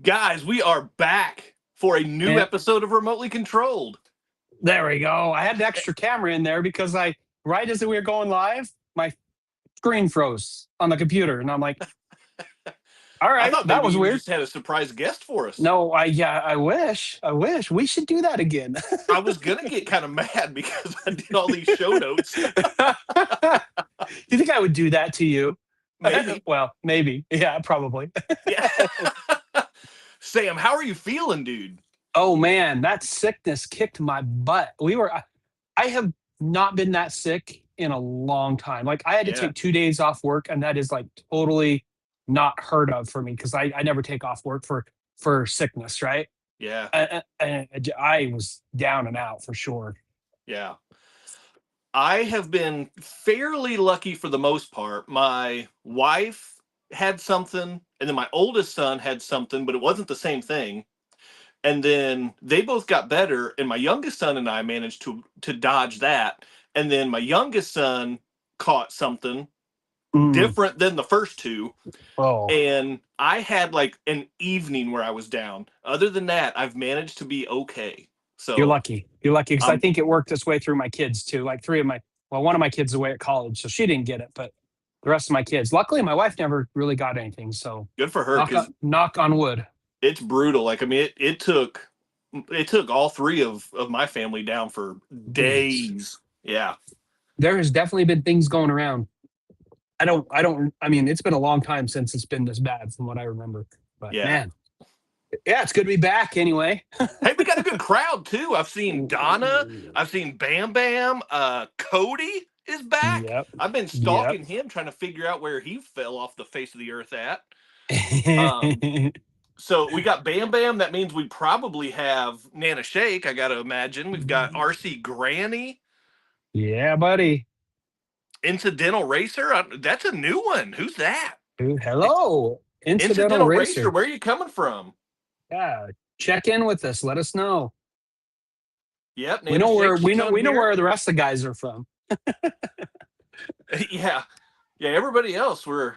Guys, we are back for a new episode of Remotely Controlled. There we go. I had the extra camera in there because right as we were going live, my screen froze on the computer. And I'm like, all right, that was weird. You just had a surprise guest for us. No, I wish. We should do that again. I was going to get kind of mad because I did all these show notes. You think I would do that to you? Maybe. Well, maybe. Yeah, probably. Yeah. Sam, how are you feeling, dude? Oh man, that sickness kicked my butt. I have not been that sick in a long time. Like I had to take 2 days off work, and that is like totally not heard of for me because I never take off work for sickness, right? Yeah. I was down and out for sure. Yeah. I have been fairly lucky for the most part. My wife had something, and then my oldest son had something, but it wasn't the same thing. And then they both got better, and my youngest son and I managed to dodge that. And then my youngest son caught something different than the first two. Oh. And I had like an evening where I was down. Other than that, I've managed to be okay. So you're lucky because I think it worked its way through my kids too. Like one of my kids away at college, so she didn't get it, but the rest of my kids. Luckily, my wife never really got anything. So good for her. Knock on wood. It's brutal. Like, I mean, it took all three of my family down for days. Yeah. There has definitely been things going around. I mean, it's been a long time since it's been this bad from what I remember. But man, yeah, it's good to be back anyway. Hey, we got a good crowd too. I've seen Donna. I've seen Bam Bam. Cody is back. Yep. I've been stalking him, trying to figure out where he fell off the face of the earth at. So we got Bam Bam. That means we probably have Nana Shake, I got to imagine. We've got RC Granny. Yeah, buddy. Incidental Racer. That's a new one. Who's that? Dude, hello. Incidental Racer. Where are you coming from? Yeah, check in with us. Let us know. Yep. We know where the rest of the guys are from. Yeah. Everybody else, we're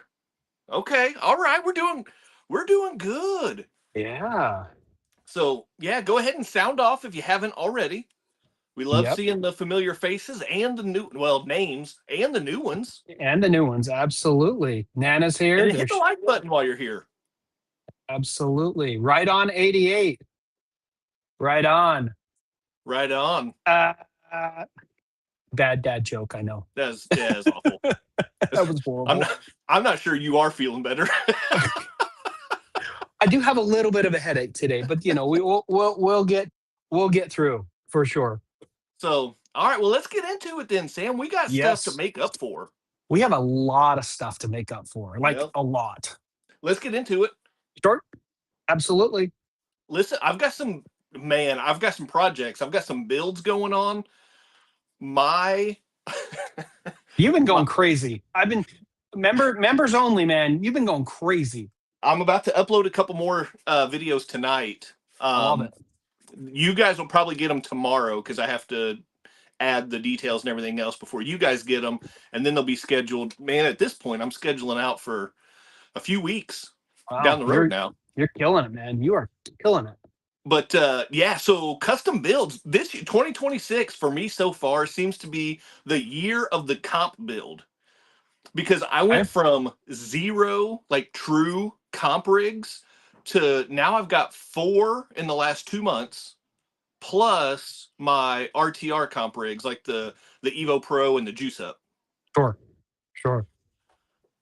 okay. All right, we're doing good. Yeah. So yeah, go ahead and sound off if you haven't already. We love seeing the familiar faces and the names and the new ones. Absolutely. Nana's here. And hit the like button while you're here. Absolutely. Right on 88. Right on. Right on. Bad dad joke, I know. That's awful. That was horrible. I'm not sure you are feeling better. I do have a little bit of a headache today, but we'll get through for sure. So, all right, well, let's get into it then, Sam. We got stuff to make up for. We have a lot of stuff to make up for, a lot. Let's get into it. Sure. Absolutely. Listen, I've got some projects. I've got some builds going on. You've been going crazy. I've been members only, man. You've been going crazy. I'm about to upload a couple more videos tonight. Love it. You guys will probably get them tomorrow because I have to add the details and everything else before you guys get them, and then they'll be scheduled. Man, at this point, I'm scheduling out for a few weeks down the road now. You're killing it, man. You are killing it. But so custom builds. This 2026 for me so far seems to be the year of the comp build because I went from zero true comp rigs to now I've got 4 in the last 2 months, plus my RTR comp rigs like the Evo Pro and the Juice Up. Sure.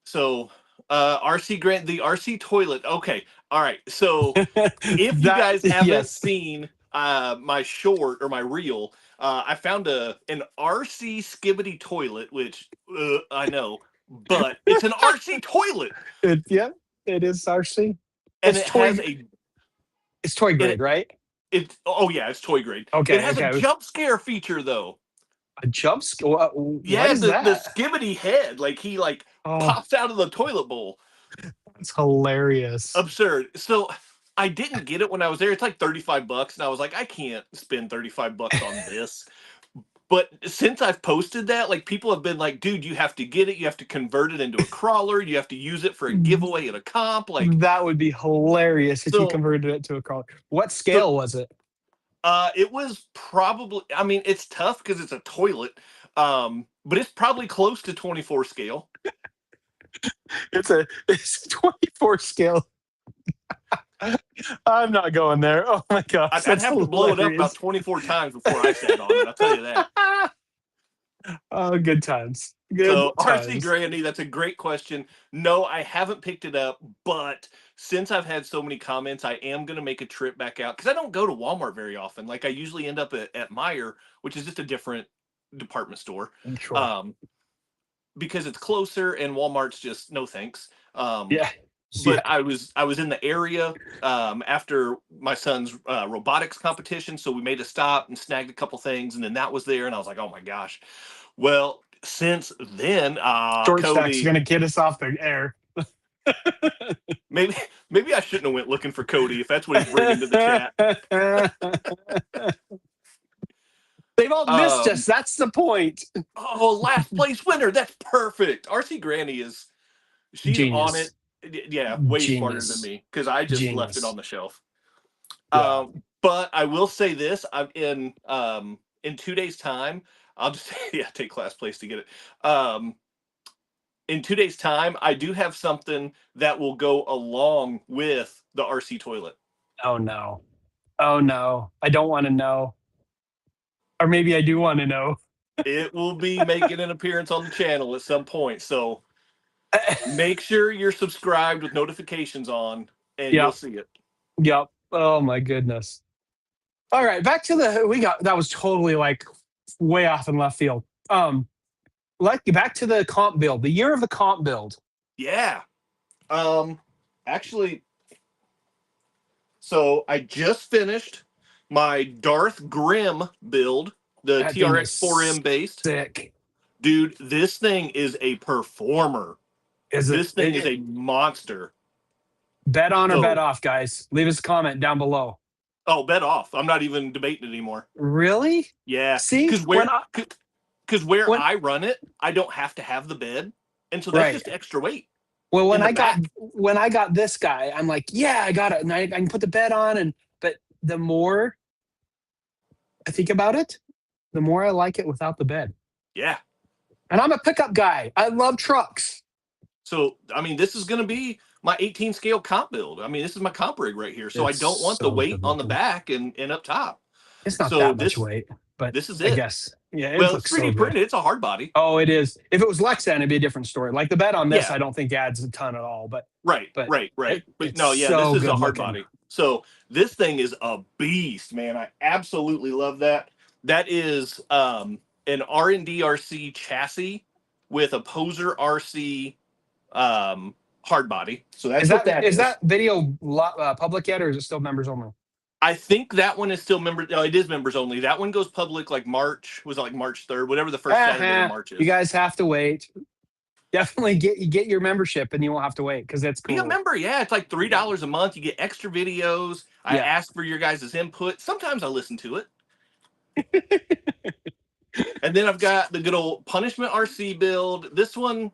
So the RC toilet. Okay. All right. So if you guys haven't seen my short or my reel, I found an RC skibbity toilet, which I know, but it's an RC toilet. It is RC. And it's toy grade, right? It's toy grade. Okay. It has a jump scare feature though. A jump scare? Yeah, the skibbity head, he pops out of the toilet bowl. It's hilarious. Absurd. So I didn't get it when I was there. It's like $35, and I was like, I can't spend $35 on this. But since I've posted that, like people have been like, dude, you have to get it. You have to convert it into a crawler. You have to use it for a giveaway at a comp. Like that would be hilarious if you so. converted it to a crawler. What So scale was it? it was probably. I mean, it's tough because it's a toilet. But it's probably close to 24 scale. It's a 24 scale. I'm not going there. Oh my gosh. I'd have to blow it up about 24 times before I sat on it. I'll tell you that. Oh, good times. So RC Grandy, that's a great question. No, I haven't picked it up, but since I've had so many comments, I am going to make a trip back out because I don't go to Walmart very often. Like I usually end up at Meijer, which is just a different department store. Sure. Because it's closer and Walmart's just no thanks. Yeah. But I was in the area after my son's robotics competition, so we made a stop and snagged a couple things, and then that was there, and I was like, oh my gosh. Well, since then, Short Cody, Stack's gonna get us off the air. maybe I shouldn't have went looking for Cody if that's what he's bringing to the chat. They've all missed us. That's the point. Oh, last place winner. That's perfect. RC Granny she's Genius. on it. Yeah, way Genius. smarter than me because I just Genius. left it on the shelf. Yeah. But I will say this: I'm in 2 days' time. I'll just take last place to get it. In 2 days' time, I do have something that will go along with the RC toilet. Oh no! Oh no! I don't want to know, or maybe I do want to know. It will be making an appearance on the channel at some point, so make sure you're subscribed with notifications on, and you'll see it. Yep. Oh my goodness. All right, back to that was totally like way off in left field. Back to the comp build, the year of the comp build. Yeah. Actually, so I just finished my Darth Grimm build, the TRX 4M based. Sick. Dude, this thing is a performer. This thing is a monster. Bet on or bet off, guys. Leave us a comment down below. Oh, bet off. I'm not even debating it anymore. Really? Yeah. See? Because where I run it, I don't have to have the bed. And so that's just extra weight. Well, when I got this guy, I'm like, yeah, I got it. And I can put the bed on. But the more I think about it, the more I like it without the bed. Yeah. And I'm a pickup guy. I love trucks. So, I mean, this is going to be my 18 scale comp build. I mean, this is my comp rig right here. So I don't want the weight on the back and up top. It's not that much weight, but this is it. I guess. Yeah, well, it's 3D printed. It's a hard body. Oh, it is. If it was Lexan, it'd be a different story. Like the bed on this, I don't think adds a ton at all. But right. But no, yeah, this is a hard body. So this thing is a beast, man. I absolutely love that. That is an R&D RC chassis with a Poser RC hard body. So that's is that video public yet, or is it still members only? I think that one is still members. No, it is members only. That one goes public like March 3rd, whatever the first Saturday of March is. You guys have to wait. Definitely get your membership, and you won't have to wait because that's cool. Be a member, yeah. It's like $3 a month. You get extra videos. I ask for your guys' input. Sometimes I listen to it. And then I've got the good old Punishment RC build. This one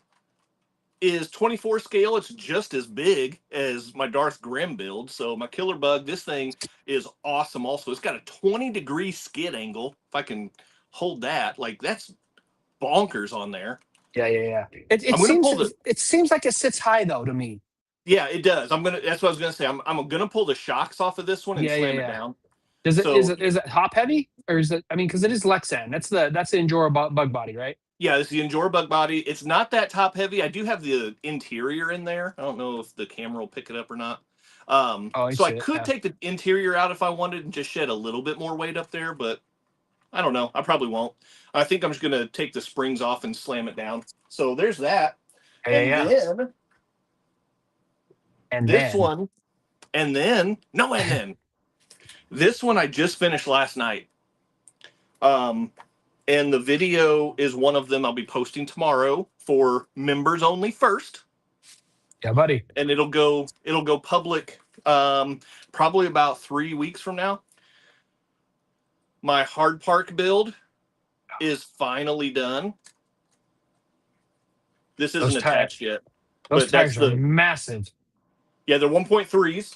is 24 scale. It's just as big as my Darth Grimm build. So my Killer Bug, this thing is awesome also. It's got a 20-degree skid angle. If I can hold that, like that's bonkers on there. Yeah. It seems like it sits high though to me. Yeah, it does. That's what I was gonna say. I'm gonna pull the shocks off of this one and slam it down. Is it hop heavy, or is it? I mean, because it is Lexan. That's the Endura bug body, right? Yeah, it's the Endura bug body. It's not that top heavy. I do have the interior in there. I don't know if the camera will pick it up or not. So I could take the interior out if I wanted and just shed a little bit more weight up there, but I don't know. I probably won't. I think I'm just gonna take the springs off and slam it down. So there's that. And then this one I just finished last night. And the video is one of them I'll be posting tomorrow for members only first. Yeah, buddy. And it'll go public probably about 3 weeks from now. My hard park build is finally done. This isn't Those attached yet. Those But that's tires are massive. Yeah, they're 1.3s.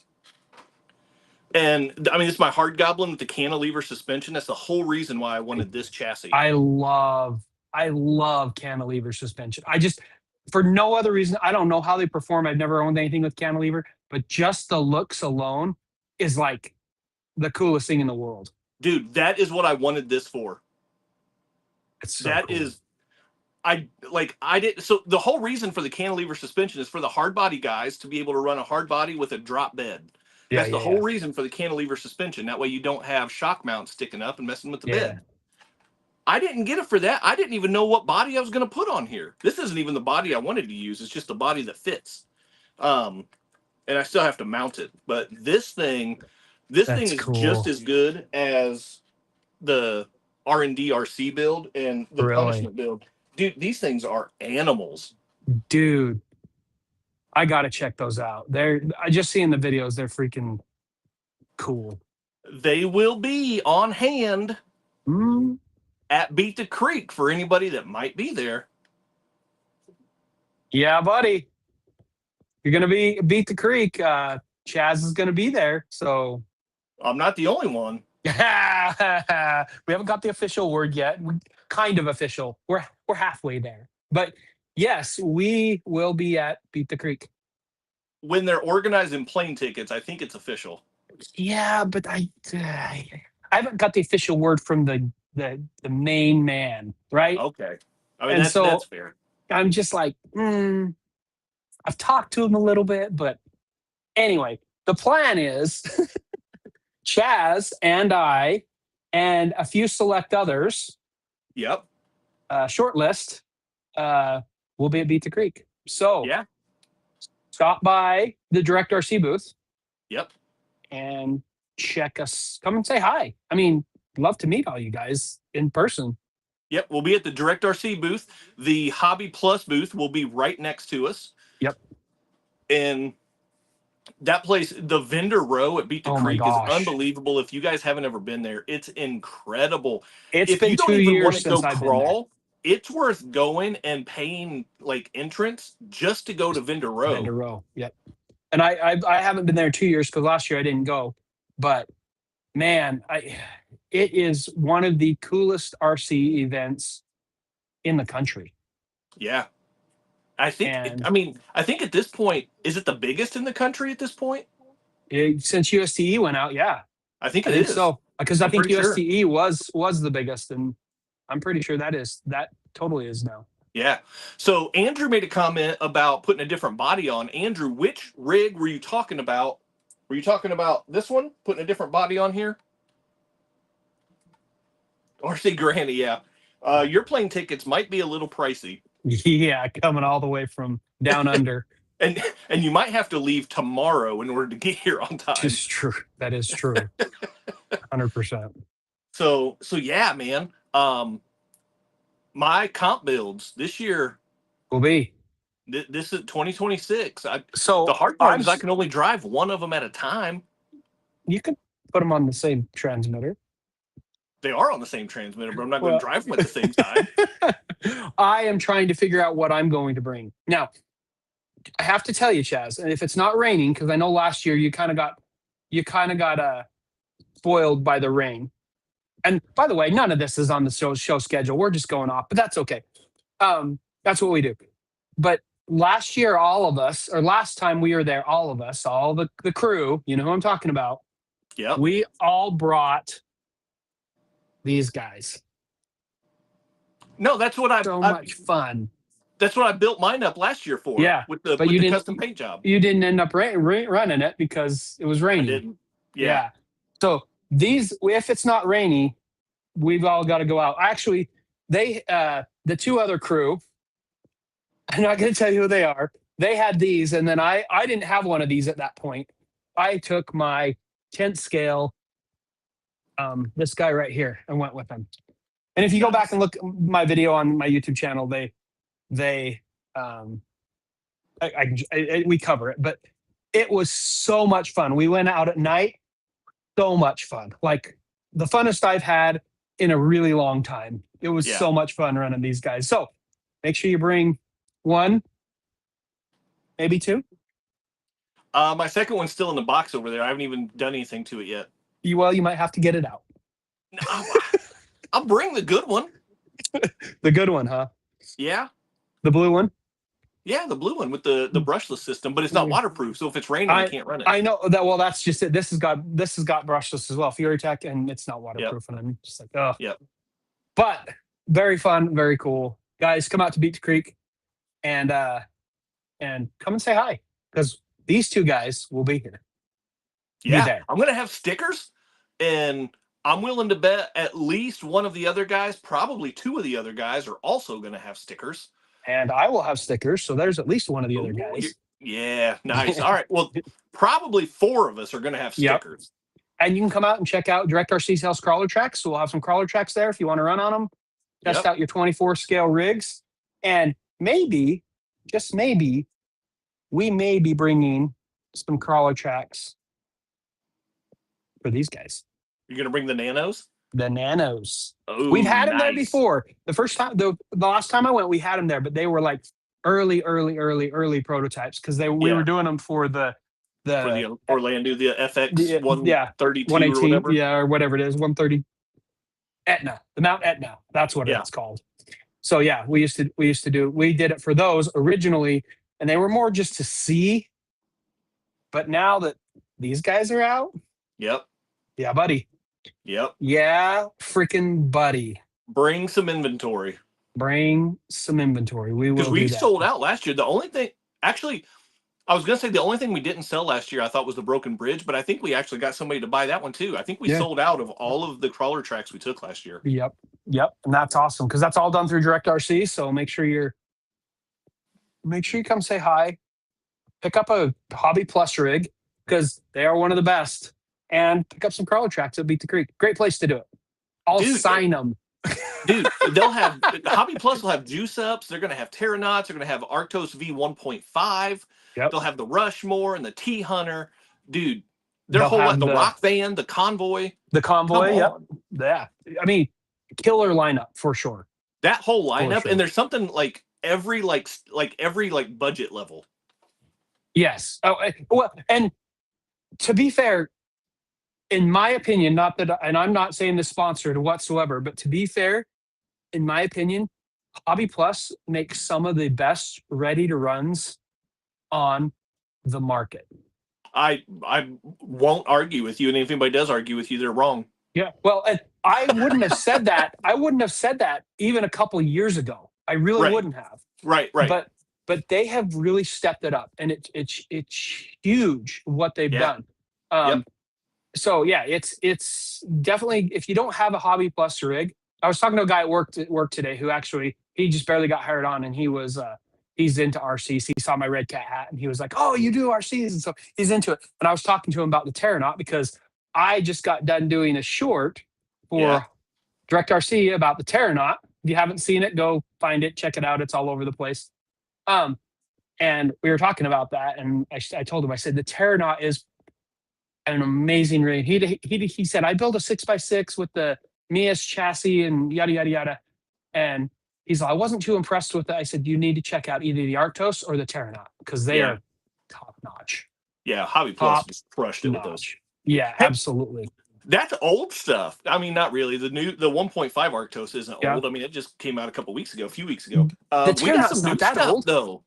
And I mean, it's my hard goblin with the cantilever suspension. That's the whole reason why I wanted this chassis. I love cantilever suspension. For no other reason, I don't know how they perform. I've never owned anything with cantilever, but just the looks alone is like the coolest thing in the world. Dude, that is what I wanted this for. It's so cool. So the whole reason for the cantilever suspension is for the hard body guys to be able to run a hard body with a drop bed. That's the whole reason for the cantilever suspension. That way you don't have shock mounts sticking up and messing with the bed. I didn't get it for that. I didn't even know what body I was going to put on here. This isn't even the body I wanted to use. It's just the body that fits. And I still have to mount it. But this thing is cool. Just as good as the R&D RC build and the punishment build. Dude, these things are animals. Dude, I gotta check those out. I just seeing the videos, they're freaking cool. They will be on hand at Beat the Creek for anybody that might be there. Yeah, buddy. You're gonna be Beat the Creek. Chaz is gonna be there, so I'm not the only one. We haven't got the official word yet. Kind of official. We're halfway there. But yes, we will be at Beat the Creek. When they're organizing plane tickets, I think it's official. Yeah, but I haven't got the official word from the main man, right? Okay. I mean, that's fair. I'm just like, I've talked to him a little bit, but anyway, the plan is Chaz and I and a few select others. Yep. Short list. We'll be at Beat the Creek. So yeah, stop by the Direct RC booth. Yep. And check us. Come and say hi. I mean, love to meet all you guys in person. Yep. We'll be at the Direct RC booth. The Hobby Plus booth will be right next to us. Yep. And that place, the vendor row at Beat the Creek is unbelievable. If you guys haven't ever been there, it's incredible. It's been 2 years since I've been there. It's worth going and paying like entrance just to go to vendor row. Vendor row, yep. And I haven't been there 2 years because last year I didn't go. But man, it is one of the coolest RC events in the country. Yeah. I think at this point, is it the biggest in the country at this point? Since USTE went out, yeah. I think it is. So, because I think USTE was the biggest, and I'm pretty sure that totally is now. Yeah. So Andrew made a comment about putting a different body on. Andrew, which rig were you talking about? Were you talking about this one, putting a different body on here? RC Granny, yeah. Your plane tickets might be a little pricey. Yeah, coming all the way from down under. And you might have to leave tomorrow in order to get here on time. It's true. That is true. 100%. So yeah, man. My comp builds this year will be. This is 2026. So the hard part is I can only drive one of them at a time. You can put them on the same transmitter. They are on the same transmitter, but I'm not going to drive them at the same time. I am trying to figure out what I'm going to bring. Now, I have to tell you, Chaz, and if it's not raining, because I know last year you kind of got spoiled by the rain. And by the way, none of this is on the show schedule. We're just going off, but that's okay. That's what we do. But last year, last time we were there, all of us, all the crew, you know who I'm talking about. Yeah. We all brought these guys. No, that's what much fun. That's what I built mine up last year for. Yeah, with the custom paint job. You didn't end up running it because it was raining. I didn't. Yeah. So these, if it's not rainy, we've all got to go out. Actually, the two other crew, I'm not going to tell you who they are. They had these, and then I didn't have one of these at that point. I took my 10th scale, this guy right here, and went with him. And if you go back and look my video on my YouTube channel, we cover it, but it was so much fun. We went out at night, so much fun. Like the funnest I've had in a really long time. It was so much fun running these guys. So make sure you bring one, maybe two. My second one's still in the box over there. I haven't even done anything to it yet. You might have to get it out. I'll bring the good one. The good one, huh? Yeah. The blue one? Yeah, the blue one with the brushless system, but it's not waterproof. So if it's raining, I can't run it. I know that. Well, that's just it. This has got brushless as well, Fury Tech, and it's not waterproof. And I'm just like, oh. Yep. But very fun, very cool. Guys, come out to Beach Creek and come and say hi, because these two guys will be here. Yeah, I'm gonna have stickers, and I'm willing to bet at least one of the other guys, probably two of the other guys, are also gonna have stickers. And I will have stickers, so there's at least one of the other guys. Yeah, nice. All right, well, probably four of us are gonna have stickers. Yep. And you can come out and check out Direct RC's house crawler tracks. So we'll have some crawler tracks there if you want to run on them. Test out your 24 scale rigs, and maybe, just maybe, we may be bringing some crawler tracks for these guys. You're gonna bring the nanos? The nanos. Oh, we've had them there before. The first time, the last time I went, we had them there, but they were like early prototypes, because we were doing them for the Orlando, the FX 132 118, or whatever. Yeah, or whatever it is, 130. Etna, the Mount Etna. That's what it's called. So yeah, we did it for those originally, and they were more just to see. But now that these guys are out, yeah, buddy. Yep. Yeah, freaking buddy. Bring some inventory. We will, because we sold out last year. The only thing, actually, I was going to say the only thing we didn't sell last year I thought was the Broken Bridge, but I think we actually got somebody to buy that one too. I think we sold out of all of the crawler tracks we took last year. Yep. And that's awesome, because that's all done through Direct RC. So make sure you come say hi, pick up a Hobby Plus rig, because they are one of the best, and pick up some crawler tracks at Beat the Creek. Great place to do it. I'll sign them. Dude, they'll have Hobby Plus will have juice ups. They're going to have Terranauts. They're going to have Arctos V1.5. They'll have the Rushmore and the T Hunter. Dude, their whole the Rock Van, the Convoy. Yeah. I mean, killer lineup for sure. That whole lineup, and there's something like every budget level. Yes. Oh, well, and to be fair, in my opinion, not that, and I'm not saying this sponsored whatsoever, but to be fair, in my opinion, Hobby Plus makes some of the best ready to runs on the market. I won't argue with you, and if anybody does argue with you, they're wrong. Yeah, well, and I wouldn't have said that. I wouldn't have said that even a couple of years ago. I really wouldn't have. Right. But they have really stepped it up, and it's huge what they've done. So yeah, it's definitely, if you don't have a Hobby Plus rig. I was talking to a guy at work today who actually, he just barely got hired on, and he's into RCs. He saw my Red Cat hat, and he was like, "Oh, you do RCs?" And so he's into it. And I was talking to him about the Terranaut, because I just got done doing a short for Direct RC about the Terranaut. If you haven't seen it, go find it, check it out. It's all over the place. And we were talking about that, and I told him, I said, the Terranaut is an amazing rig. He said, I built a 6x6 with the Mias chassis and yada, yada, yada. And he's like, I wasn't too impressed with it. I said, you need to check out either the Arctos or the Terranaut, because they are top notch. Yeah, Hobby Plus just crushed it with those. Yeah, absolutely. That's old stuff. I mean, not really. The 1.5 Arctos isn't old. I mean, it just came out a few weeks ago. The Terranaut's not that old, though.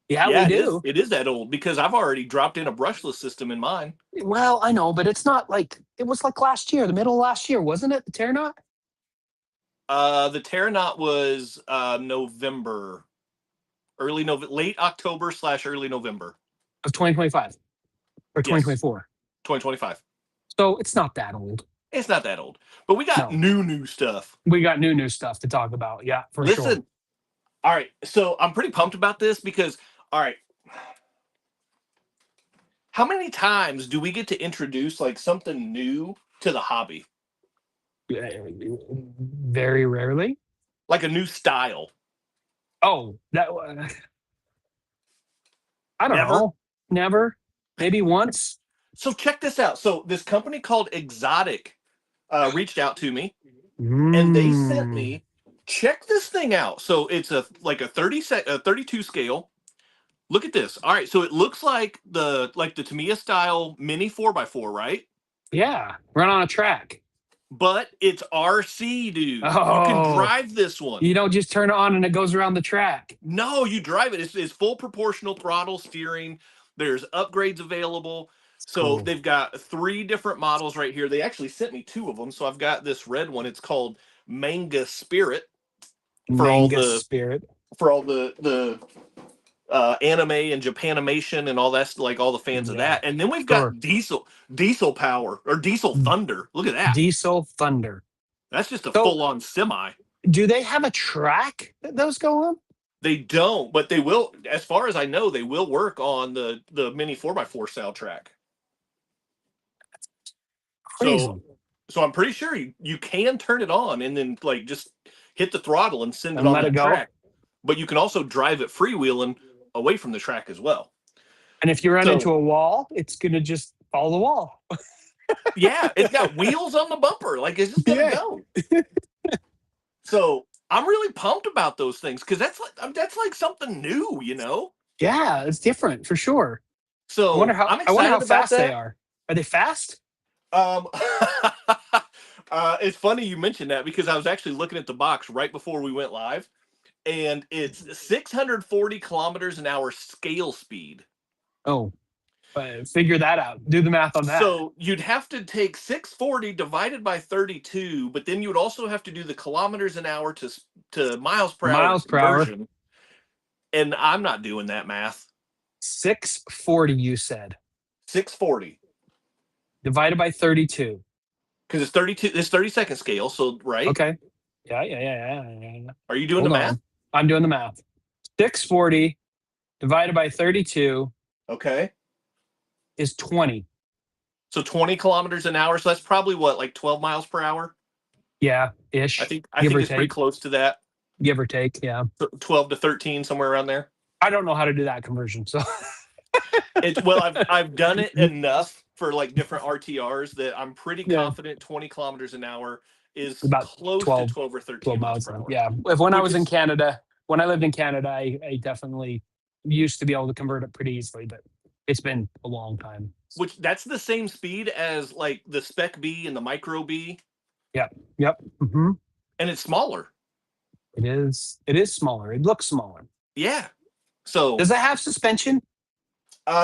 Yeah, we do. It is that old, because I've already dropped in a brushless system in mine. Well, I know, but it's not like, it was like last year, the middle of last year, wasn't it? The Terranaut? The Terranaut was November, late October / early November of 2025 or 2024. 2025. So it's not that old. It's not that old, but we got new stuff. We got new stuff to talk about. Yeah, for sure. Listen, all right. So I'm pretty pumped about this, because, all right, how many times do we get to introduce like something new to the hobby? Very rarely. Like a new style. Oh, that I don't know. Never. Maybe once. So check this out. So this company called Xotik reached out to me, and they sent Mm. me, check this thing out. So it's a 32 scale. Look at this. All right, so it looks like the Tamiya style mini 4x4, right? Yeah, run on a track. But it's RC, dude. You can Oh, drive this one. you don't just turn it on and it goes around the track. No, you drive it. It's full proportional throttle steering. There's upgrades available. It's So cool. they've got 3 different models right here. They actually sent me 2 of them. So I've got this red one. It's called Manga Spirit for all Manga the Spirit. anime and Japanimation and all that's like all the fans of Yeah, that. And then we've sure. got Diesel Power or Diesel Thunder. Look at that. Diesel Thunder. That's just a So, full on semi. do they have a track that those go on? They don't, but they will. As far as I know, they will work on the mini 4x4 style track. So, Crazy. so I'm pretty sure you can turn it on and then like just hit the throttle and send it And on let it that go. track. But you can also drive it freewheeling away from the track as well. And if you run into So a wall, it's gonna just follow the wall. yeah, it's got wheels on the bumper. Like it's just gonna Yeah. go. So I'm really pumped about those things because that's like something new, you know. Yeah, it's different for sure. So I'm I wonder how excited about fast they that. are. Are they fast? Um, it's funny you mentioned that because I was actually looking at the box right before we went live, and it's 640 kilometers an hour scale speed. Oh, figure that out. Do the math on that. So you'd have to take 640 divided by 32, but then you would also have to do the kilometers an hour to miles per hour Miles per hour. conversion. And I'm not doing that math. 640, you said. 640 Divided by 32. because it's 32. It's 30-second scale. So right? Okay. Yeah. Are you doing the Hold math? on. I'm doing the math. 640 divided by 32 Okay. is 20. So 20 kilometers an hour. So that's probably what, like 12 miles per hour? Yeah, I ish. think I Give think or it's pretty take. close to that. Give or take. Yeah. 12 to 13, somewhere around there. I don't know how to do that conversion. So It's well, I've done it enough for like different RTRs that I'm pretty yeah, confident 20 kilometers an hour is about close to 12, 12 or 12 13 miles miles. per hour. Yeah. If when I Which was in is Canada, when I lived in Canada, I definitely used to be able to convert it pretty easily, but it's been a long time. that's the same speed as like the Spec B and the Micro B, Yep. Yep. Hmm. and it's smaller. It is. It is smaller. It looks smaller. Yeah. So Does it have suspension?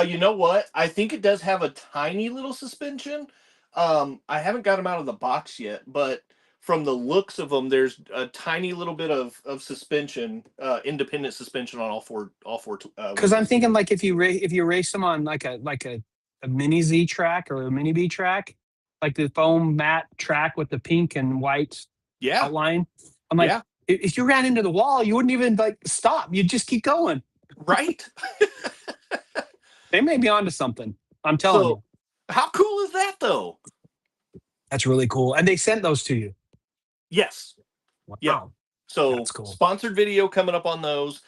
you know what? I think it does have a tiny little suspension. I haven't got them out of the box yet, but from the looks of them, there's a tiny little bit of suspension, independent suspension on all four Because I'm wheels. thinking like if you race them on like a mini Z track or a mini B track, like the foam matte track with the pink and white Yeah, outline. I'm like, yeah, if you ran into the wall, you wouldn't even like stop. You'd just keep going. right. They may be onto something. I'm telling So, you. how cool is that, though? That's really cool. And they sent those to you. Yes. Yep. Wow. So, That's cool. sponsored video coming up on those.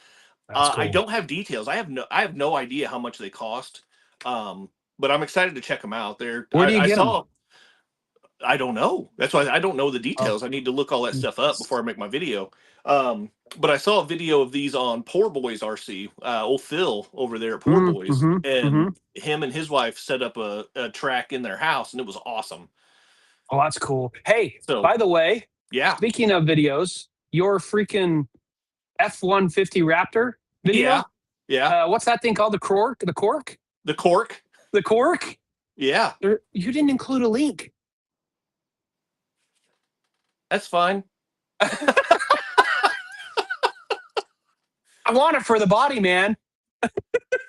That's I cool. don't have details. I have no idea how much they cost. But I'm excited to check them out. Where do you I get them? saw. I don't know. That's why I don't know the Oh, details. I need to look all that stuff up before I make my video. But I saw a video of these on Poor Boys RC. Old Phil over there at Poor Boys, mm-hmm. and him and his wife set up a track in their house, and it was awesome. Oh, that's cool. Hey, So by the way, yeah, speaking of videos, your freaking F-150 Raptor yeah, video. yeah. What's that thing called? The cork? The cork? The cork. The cork? Yeah, You didn't include a link. that's fine. I want it for the body, man.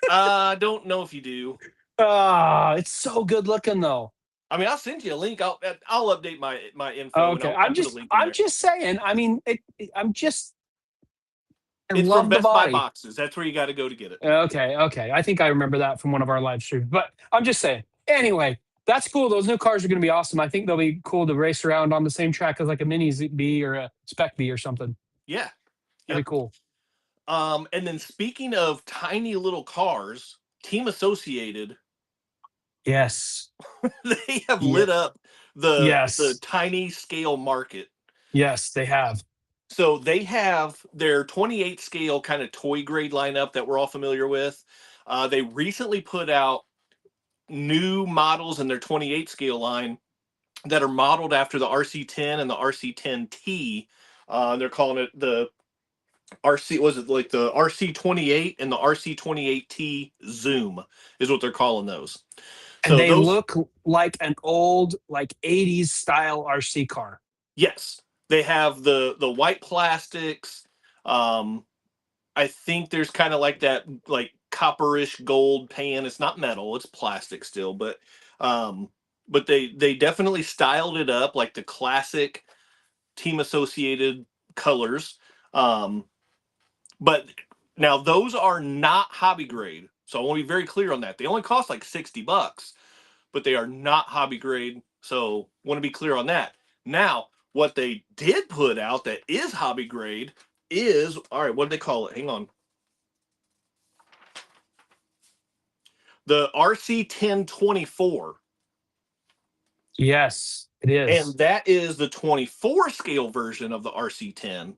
I don't know if you do. Ah, it's so good looking though. I mean, I'll send you a link. I'll update my info and Okay, I'll put a link in I'm there. just saying. I mean, I It's from love the Best Buy body. Boxes. That's where you got to go to get it. Okay. I think I remember that from one of our live streams. But I'm just saying. Anyway, that's cool. Those new cars are going to be awesome. I think they'll be cool to race around on the same track as like a Mini B or a Spec B or something. Yeah. That'd Yep. be cool. And then speaking of tiny little cars, Team Associated, Yes. they have Yeah. lit up the Yes. tiny scale market. Yes, they have. So they have their 28 scale kind of toy grade lineup that we're all familiar with. They recently put out new models in their 28 scale line that are modeled after the RC10 and the RC10T. They're calling it the RC, was it like the RC28 and the RC28T Zoom is what they're calling those. And So they those, look like an old, like 80s style RC car. yes, they have the white plastics. Um, I think there's kind of like that like copperish gold pan. It's not metal, it's plastic still, um but they definitely styled it up like the classic team associated colors. Um but now those are not hobby grade. So I want to be very clear on that. They only cost like $60, but they are not hobby grade. So want to be clear on that. Now, what they did put out that is hobby grade is, all right, what do they call it? Hang on. The RC1024. Yes, it is. And that is the 24 scale version of the RC10.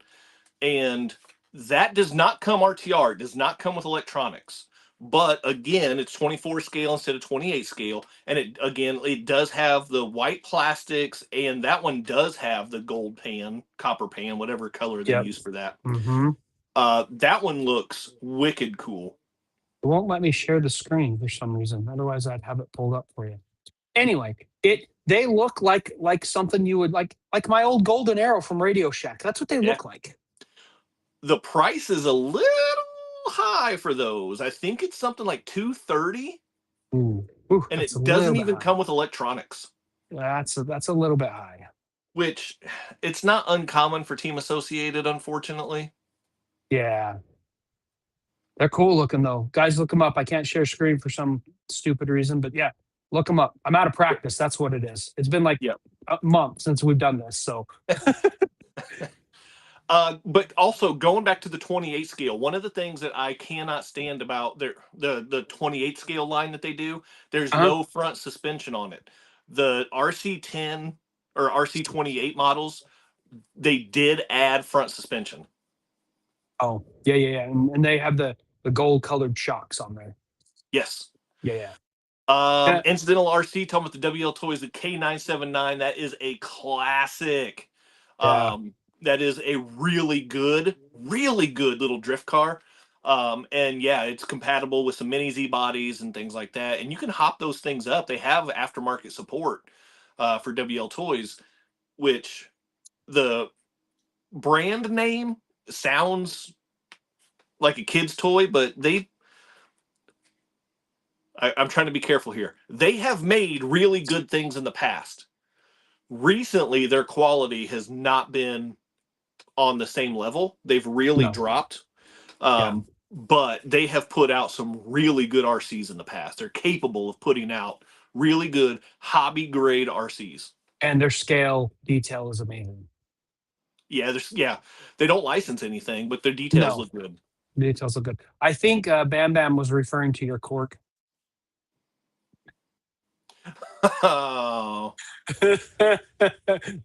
And that does not come RTR, it does not come with electronics. But again, it's 24 scale instead of 28 scale. And it does have the white plastics, and that one does have the gold pan, copper pan, whatever color they Yep. use for that. Mm-hmm. That one looks wicked cool. It won't let me share the screen for some reason. Otherwise, I'd have it pulled up for you. Anyway, they look like something you would like my old golden arrow from Radio Shack. That's what they Yeah. look like. The price is a little high for those. I think it's something like 230, Ooh, and that's a it little doesn't bit even high. come with electronics, That's a little bit high. which it's not uncommon for Team Associated, unfortunately. Yeah, they're cool looking though. Guys, look them up. I can't share screen for some stupid reason, but yeah, look them up. I'm out of practice. That's what it is. It's been like Yep. a month since we've done this, so But also going back to the 28 scale, one of the things that I cannot stand about the 28 scale line that they do, there's uh-huh. no front suspension on it. The RC10 or RC28 models, they did add front suspension. Oh, yeah. And they have the gold colored shocks on there. Yes. Yeah. Yeah. Incidental RC, talking about the WL Toys, the K979. That is a classic. Yeah. That is a really good little drift car. And yeah, it's compatible with some mini Z bodies and things like that. And you can hop those things up. They have aftermarket support for WL Toys, which the brand name sounds like a kid's toy, but I'm trying to be careful here. They have made really good things in the past. Recently, their quality has not been on the same level. They've really No. dropped. Yeah. But they have put out some really good RCs in the past. They're capable of putting out really good hobby grade RCs. And their scale detail is amazing. Yeah, they don't license anything, but their details No, look good. details look good. I think Bam Bam was referring to your cork. Oh.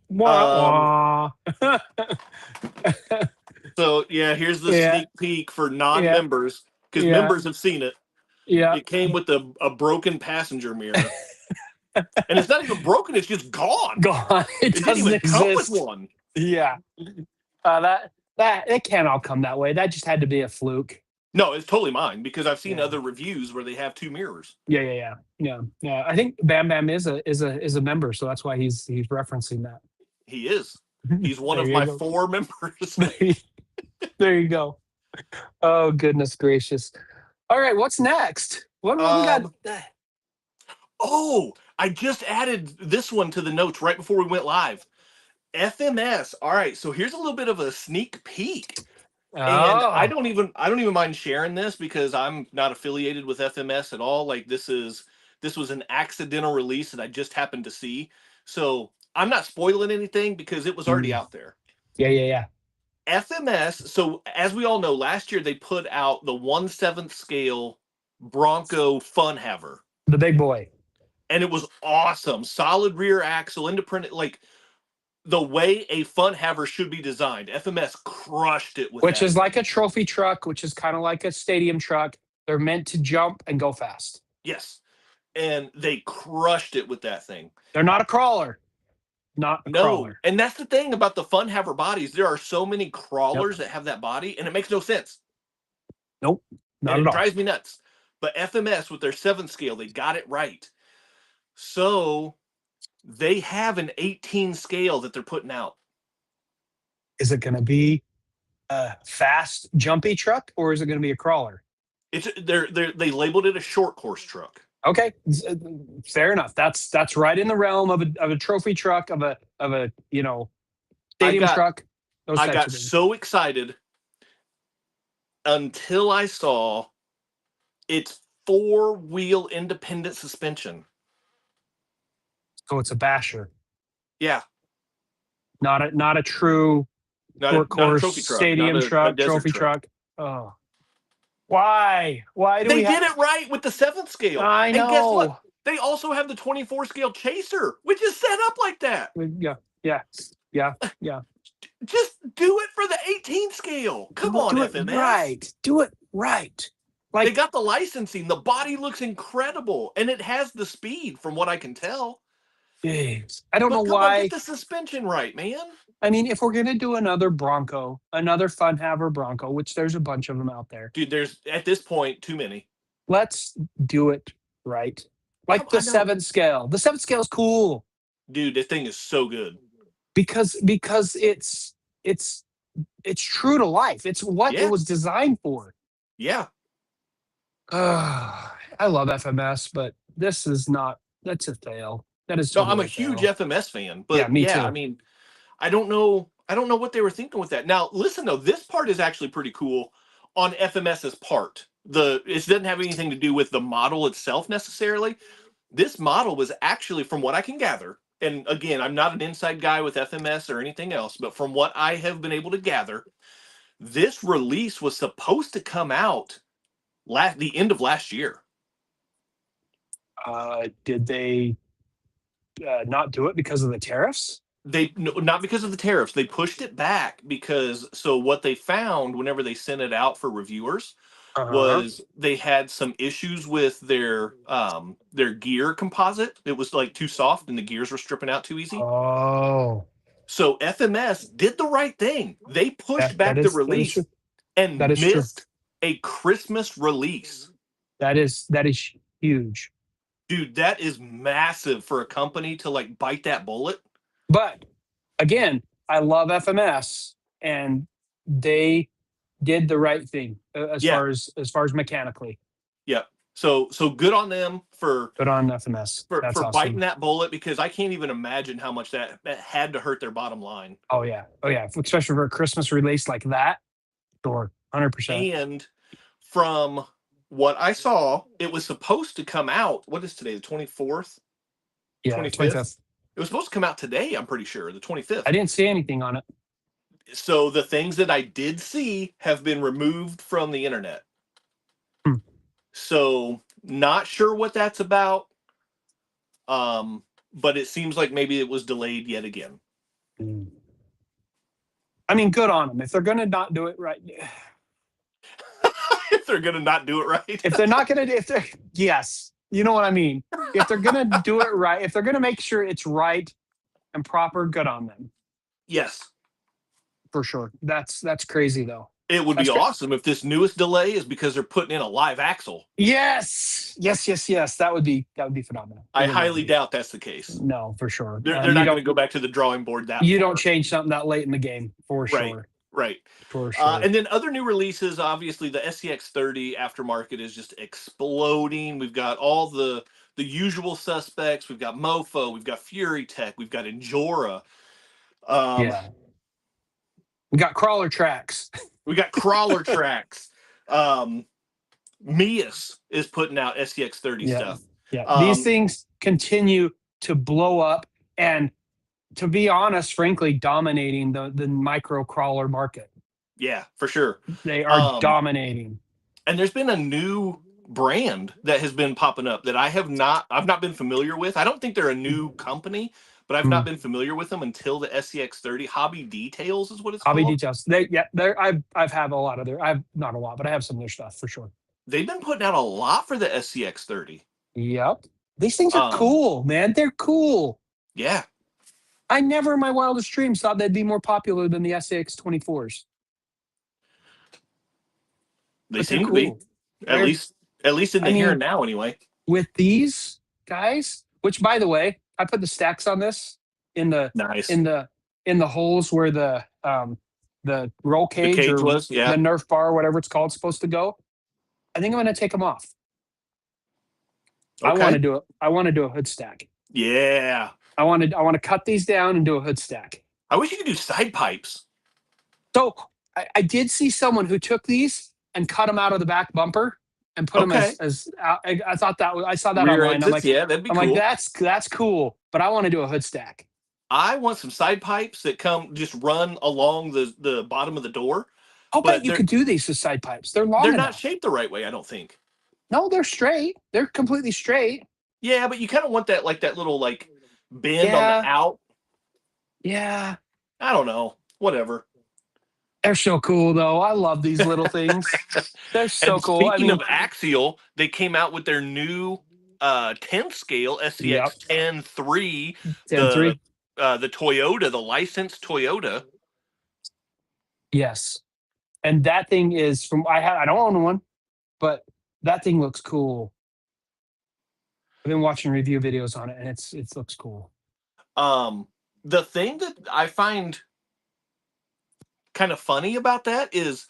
Wah, wah. So yeah, here's the Yeah, sneak peek for yeah, non-members, because yeah, members have seen it. yeah. It came with a broken passenger mirror. And it's not even broken, it's just gone. Gone. It It didn't doesn't even come with exist. one. Yeah. That it can't all come that way. That just had to be a fluke. No, it's totally mine, because I've seen Yeah. other reviews where they have two mirrors. Yeah. I think Bam Bam is a member, so that's why he's referencing that. He is. He's one There of you my go. 4 members. There you go. Oh goodness gracious! All right, what's next? What we got? Oh, I just added this one to the notes right before we went live. FMS. All right, so here's a little bit of a sneak peek. And I Oh, don't even mind sharing this, because I'm not affiliated with FMS at all. Like this was an accidental release that I just happened to see. So I'm not spoiling anything because it was already out there. yeah. FMS, so as we all know, last year they put out the 1/7 scale Bronco Fun Haver. The big boy. And it was awesome. Solid rear axle, independent, like the way a fun haver should be designed. FMS crushed it with Which that is like a thing. trophy truck, which is kind of like a stadium truck. They're meant to jump and go fast. Yes. And they crushed it with that thing. They're not a crawler. Not a crawler. And that's the thing about the fun haver bodies. There are so many crawlers Yep. that have that body, and it makes no sense. Nope. Not and at it all. drives me nuts. But FMS with their 7 scale, they got it right. So they have an 18 scale that they're putting out. Is it going to be a fast, jumpy truck, or is it going to be a crawler? They labeled it a short course truck. Okay, fair enough. That's right in the realm of a trophy truck, of a stadium truck. I got so excited until I saw it's 4-wheel independent suspension. So it's a basher. Yeah. Not a true short course trophy truck, stadium truck, trophy truck. Oh. Why? Why do they did it right with the 7th scale? I know. And guess what? They also have the 24 scale chaser, which is set up like that. Yeah. Just do it for the 18 scale. Come on, FMS. Right. Do it right. Like, they got the licensing. The body looks incredible, and it has the speed, from what I can tell. Jeez. I don't know why. Get the suspension right, man. I mean, if we're gonna do another Bronco, another fun haver Bronco, which there's a bunch of them out there, dude. There's at this point too many. Let's do it right, like the 7 scale. The 7 scale is cool, dude. This thing is so good because it's true to life. It's what it was designed for. Yeah. I love FMS, but this is not. That's a fail. That is. No, I'm a huge FMS fan, but me too. I mean, I don't know what they were thinking with that. Now, listen though, this part is actually pretty cool on FMS's part. It doesn't have anything to do with the model itself necessarily. This model was actually, from what I can gather, and again, I'm not an inside guy with FMS or anything else, but from what I have been able to gather, this release was supposed to come out the end of last year. Did they not do it because of the tariffs? Not because of the tariffs. They pushed it back because what they found whenever they sent it out for reviewers was they had some issues with their gear composite. It was like too soft and the gears were stripping out too easy. Oh. So FMS did the right thing. They pushed back the release and missed a Christmas release. That is huge. Dude, that is massive for a company to like bite that bullet. But again, I love FMS, and they did the right thing as far as mechanically. Yeah. So good on them for FMS for awesome. Biting that bullet, because I can't even imagine how much that had to hurt their bottom line. Oh yeah, especially for a Christmas release like that. Sure, 100%. And from what I saw, it was supposed to come out. What is today? The 24th? Yeah, 25th. It was supposed to come out today, I'm pretty sure, the 25th. I didn't see anything on it. So the things that I did see have been removed from the internet. So not sure what that's about. But it seems like maybe it was delayed yet again. I mean, good on them. If they're going to not do it right. If they're going to not do it right. If they're not going to, yes. You know what I mean? If they're going to do it right, if they're going to make sure it's right and proper, good on them. Yes. For sure. That's crazy, though. It would be awesome if this newest delay is because they're putting in a live axle. Yes. That would be phenomenal. I highly doubt that's the case. No, for sure. They're not going to go back to the drawing board that You don't change something that late in the game, for sure. Right. For sure. And then other new releases, obviously the SCX30 aftermarket is just exploding. We've got all the usual suspects. We've got Mofo, we've got Fury Tech, we've got Enjora. We got crawler tracks. Mias is putting out SCX30 stuff. Yeah. These things continue to blow up, and to be honest, frankly, dominating the micro crawler market. Yeah, for sure. They are dominating. And there's been a new brand that has been popping up that I've not been familiar with. I don't think they're a new company, but I've not been familiar with them until the SCX30. Hobby Details is what it's Hobby called. Details. I've had a lot of their. I've not a lot, but I have some of their stuff for sure. They've been putting out a lot for the SCX30. Yep. These things are cool, man. They're cool. Yeah. I never in my wildest dreams thought they'd be more popular than the SCX24s. They seem to be. At least in the here and now anyway. With these guys, which by the way, I put the stacks on this in the in the holes where the roll cage or was, the Nerf bar, whatever it's called, supposed to go. I think I'm going to take them off. Okay. I want to do a hood stack. Yeah. I want to cut these down and do a hood stack. I wish you could do side pipes. So I did see someone who took these and cut them out of the back bumper and put them as I thought that I saw that rear online. Exits, I'm like, that'd be cool. I'm like, that's cool, but I want to do a hood stack. I want some side pipes that just run along the bottom of the door. I'll bet you could do these as side pipes. They're long. They're not shaped the right way, I don't think. No, they're straight. They're completely straight. Yeah, but you kind of want that little bend on the out. Yeah. I don't know. Whatever. They're so cool, though. I love these little things. They're so cool. Speaking of Axial, they came out with their new 10 scale SCX 10.3. 10.3. The Toyota, the licensed Toyota. Yes. And that thing is I don't own one, but that thing looks cool. I've been watching review videos on it, and it looks cool. The thing that I find kind of funny about that is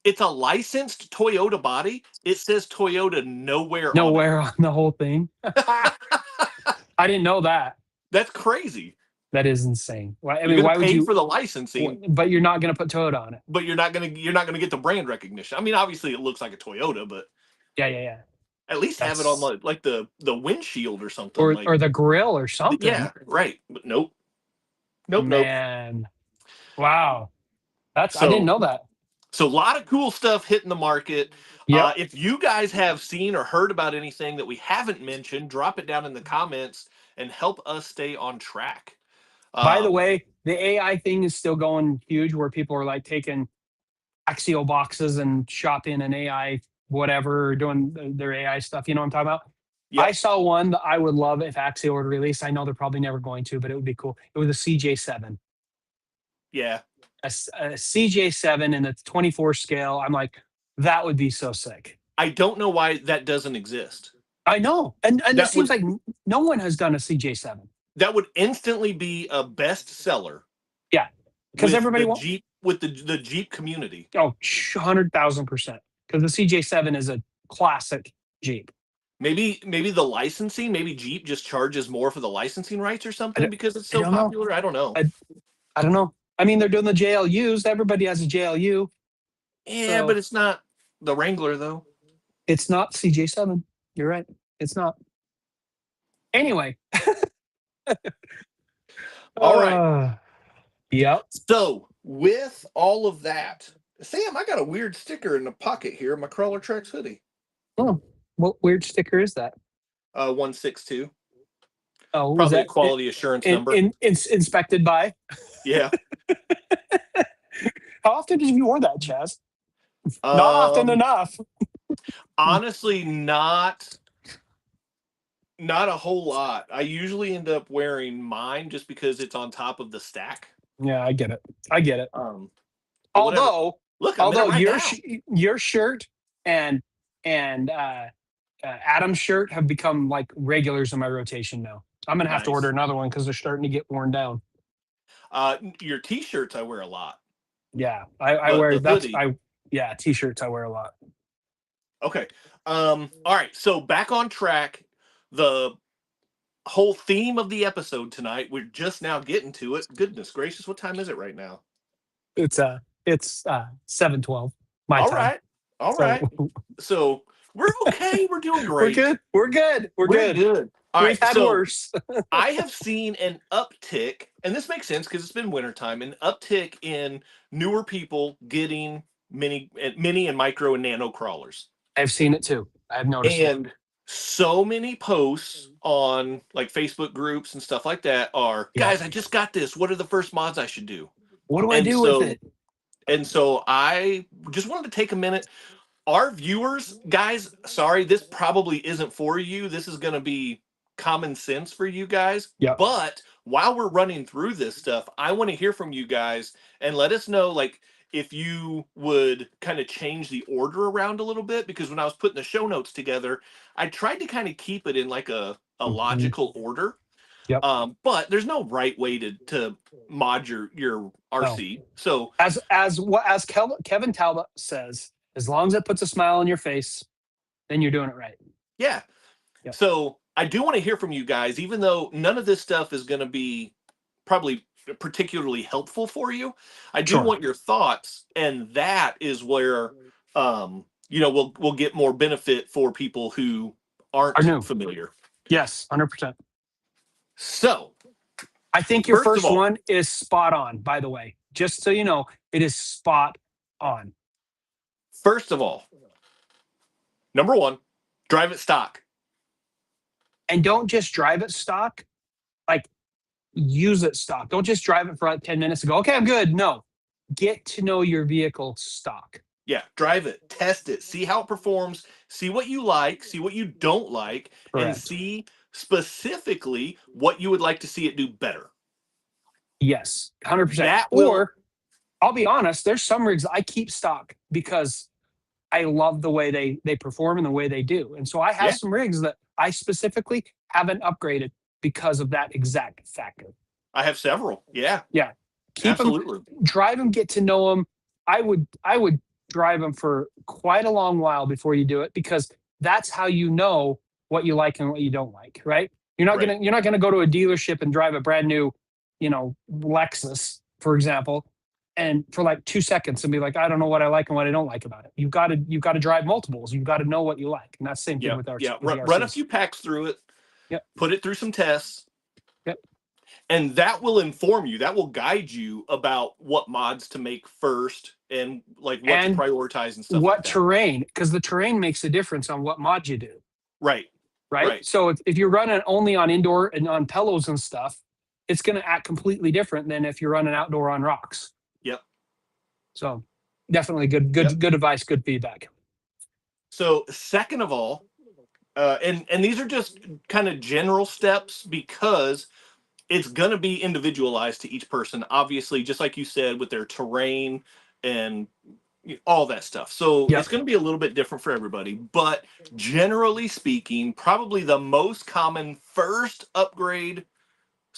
it's a licensed Toyota body. It says Toyota nowhere on the whole thing. I didn't know that. That's crazy. That is insane. I mean, why would you pay for the licensing? But you're not going to put Toyota on it. But you're not going to get the brand recognition. I mean, obviously it looks like a Toyota, but yeah. At least have it on the windshield or something, or the grill or something. Yeah, right. But nope. Man, wow. I didn't know that. So a lot of cool stuff hitting the market. Yep. If you guys have seen or heard about anything that we haven't mentioned, drop it down in the comments and help us stay on track. By the way, the AI thing is still going huge, where people are taking Axial boxes and shopping an AI whatever, or doing their AI stuff. You know what I'm talking about? Yep. I saw one that I would love if Axial were to release. I know they're probably never going to, but it would be cool. It was a CJ7. Yeah. A CJ7 in the 24 scale. I'm like, that would be so sick. I don't know why that doesn't exist. I know. And it seems like no one has done a CJ7. That would instantly be a bestseller. Yeah. Because everybody wants Jeep with the Jeep community. Oh, 100,000%. Because the CJ7 is a classic Jeep. Maybe the licensing, maybe Jeep just charges more for the licensing rights or something because it's so popular. I don't know. I don't know. I mean, they're doing the JLUs. Everybody has a JLU. Yeah, but it's not the Wrangler, though. It's not CJ7. You're right. It's not. Anyway. All right. Yep. So, with all of that, Sam, I got a weird sticker in the pocket here, my Crawler Tracks hoodie. Oh, what weird sticker is that? 162. Oh, probably a quality assurance number. Inspected by? Yeah. How often did you wear that, Chaz? Not often enough. Honestly, not a whole lot. I usually end up wearing mine just because it's on top of the stack. Yeah, I get it. Although your shirt and Adam's shirt have become regulars in my rotation now. I'm gonna have to order another one because they're starting to get worn down. Your t-shirts I wear a lot. Yeah, I wear that's t-shirts I wear a lot. Okay. All right. So back on track. The whole theme of the episode tonight. We're just now getting to it. Goodness gracious, what time is it right now? It's 7:12. My time. All right. So we're okay. We're doing great. We're good. All right, we've had worse. I have seen an uptick, and this makes sense because it's been wintertime, an uptick in newer people getting mini and micro and nano crawlers. I've seen it too. I've noticed and so many posts on like Facebook groups and stuff like that are, Yep. guys, I just got this. What are the first mods I should do? What do I And do with so it? and so I just wanted to take a minute. Our viewers, guys, sorry, this probably isn't for you. This is going to be common sense for you guys. Yep. But while we're running through this stuff, I want to hear from you guys and let us know, like, if you would kind of change the order around a little bit, because when I was putting the show notes together, I tried to kind of keep it in like a Mhm. logical order. Yep. But there's no right way to mod your No. RC. So As Kevin Talbot says, as long as it puts a smile on your face, then you're doing it right. yeah. Yep. So I do want to hear from you guys, even though none of this stuff is going to be probably particularly helpful for you. I do Sure. want your thoughts, and that is where we'll get more benefit for people who Are aren't new. familiar. Yes, 100%. So I think your first of first all, one is spot on, by the way. Just so you know, it is spot on. first of all, number one, drive it stock. And don't just drive it stock, like use it stock. Don't just drive it for like 10 minutes and go, okay, I'm good. No, get to know your vehicle stock. Yeah, drive it, test it, see how it performs, see what you like, see what you don't like, and Correct. see specifically what you would like to see it do better. Yes, 100%. That will, Or I'll be honest, there's some rigs I keep stock because I love the way they perform and the way they do. And so I have yeah, some rigs that I specifically haven't upgraded because of that exact factor. I have several. Yeah, Yeah. Keep them, absolutely. drive them, get to know them. I would drive them for quite a long while before you do it, because that's how you know what you like and what you don't like, right? Right. You're not gonna go to a dealership and drive a brand new, Lexus, for example, and for like 2 seconds and be like, I don't know what I like and what I don't like about it. You've got to drive multiples. You've got to know what you like. And that's the same thing Yeah, with our yeah. with the Run a RCs. few packs through it, Yep. put it through some tests, Yep. and that will inform you. That will guide you about what mods to make first and like what to And prioritize and stuff what like that. terrain, because the terrain makes a difference on what mod you do. Right. Right. Right. So if you're running only on indoor and on pillows and stuff, it's going to act completely different than if you're running outdoor on rocks. Yep. So definitely good Yep. good advice, good feedback. So second of all, and these are just kind of general steps because it's going to be individualized to each person, obviously, just like you said, with their terrain and all that stuff. So Yep. it's going to be a little bit different for everybody. But generally speaking, probably the most common first upgrade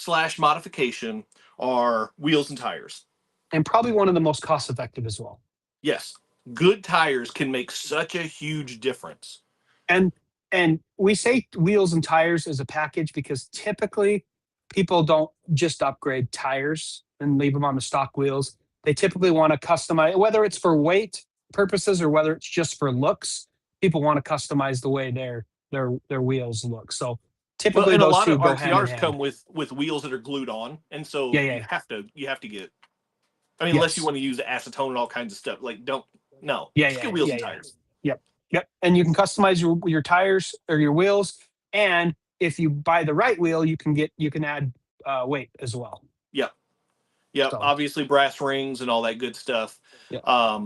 / modification are wheels and tires. And probably one of the most cost effective as well. Yes, good tires can make such a huge difference. And we say wheels and tires as a package because typically people don't just upgrade tires and leave them on the stock wheels. They typically want to customize, whether it's for weight purposes or whether it's just for looks. People want to customize the way their wheels look. So Well, typically and a those lot two of go hand in RTRs hand. come with wheels that are glued on, and so Yeah, you yeah. have to get. I mean, unless you Yes. want to use acetone and all kinds of stuff, like just get wheels and Yeah. tires. Yep. Yep. And you can customize your tires or your wheels. And if you buy the right wheel, you can add weight as well. Yep. Yep. So Obviously, brass rings and all that good stuff. yeah.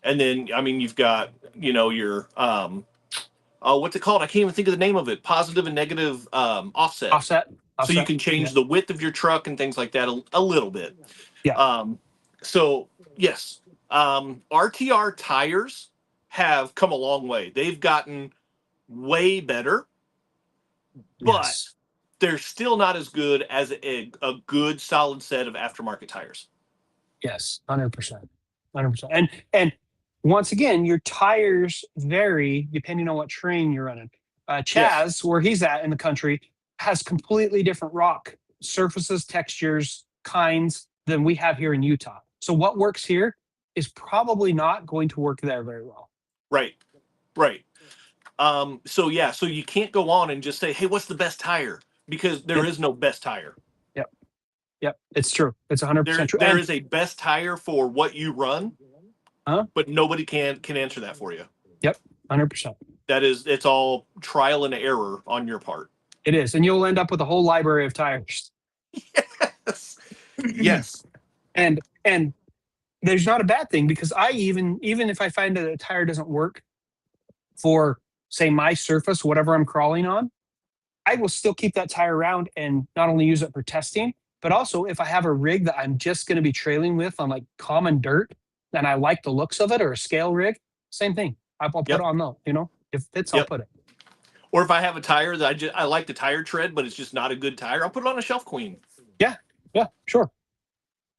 And then I mean, you've got your oh, what's it called? I can't even think of the name of it. Positive and negative offset. Offset. So you can change Yeah. the width of your truck and things like that a little bit. Yeah. So yes, RTR tires have come a long way. They've gotten way better, but Yes. they're still not as good as a good solid set of aftermarket tires. Yes. 100%. 100%. And once again, your tires vary depending on what terrain you're running. Chaz, Yes. where he's at in the country, has completely different rock surfaces, textures, kinds than we have here in Utah. So what works here is probably not going to work there very well. Right. Right. So yeah, so you can't go on and just say, "Hey, what's the best tire?" Because there is no best tire. Yep. Yep. It's true. It's 100% true. There is a best tire for what you run, Huh? but nobody can answer that for you. Yep. 100%. It's all trial and error on your part. It is, and you'll end up with a whole library of tires. Yes. Yes. And there's not a bad thing, because I even if I find that a tire doesn't work for, say, my surface, whatever I'm crawling on, I will still keep that tire around and not only use it for testing, but also if I have a rig that I'm just going to be trailing with on like common dirt and I like the looks of it, or a scale rig, same thing. I'll put it on though, if it fits, I'll put it. Or if I have a tire that I like the tire tread, but it's just not a good tire, I'll put it on a Shelf Queen. Yeah, sure.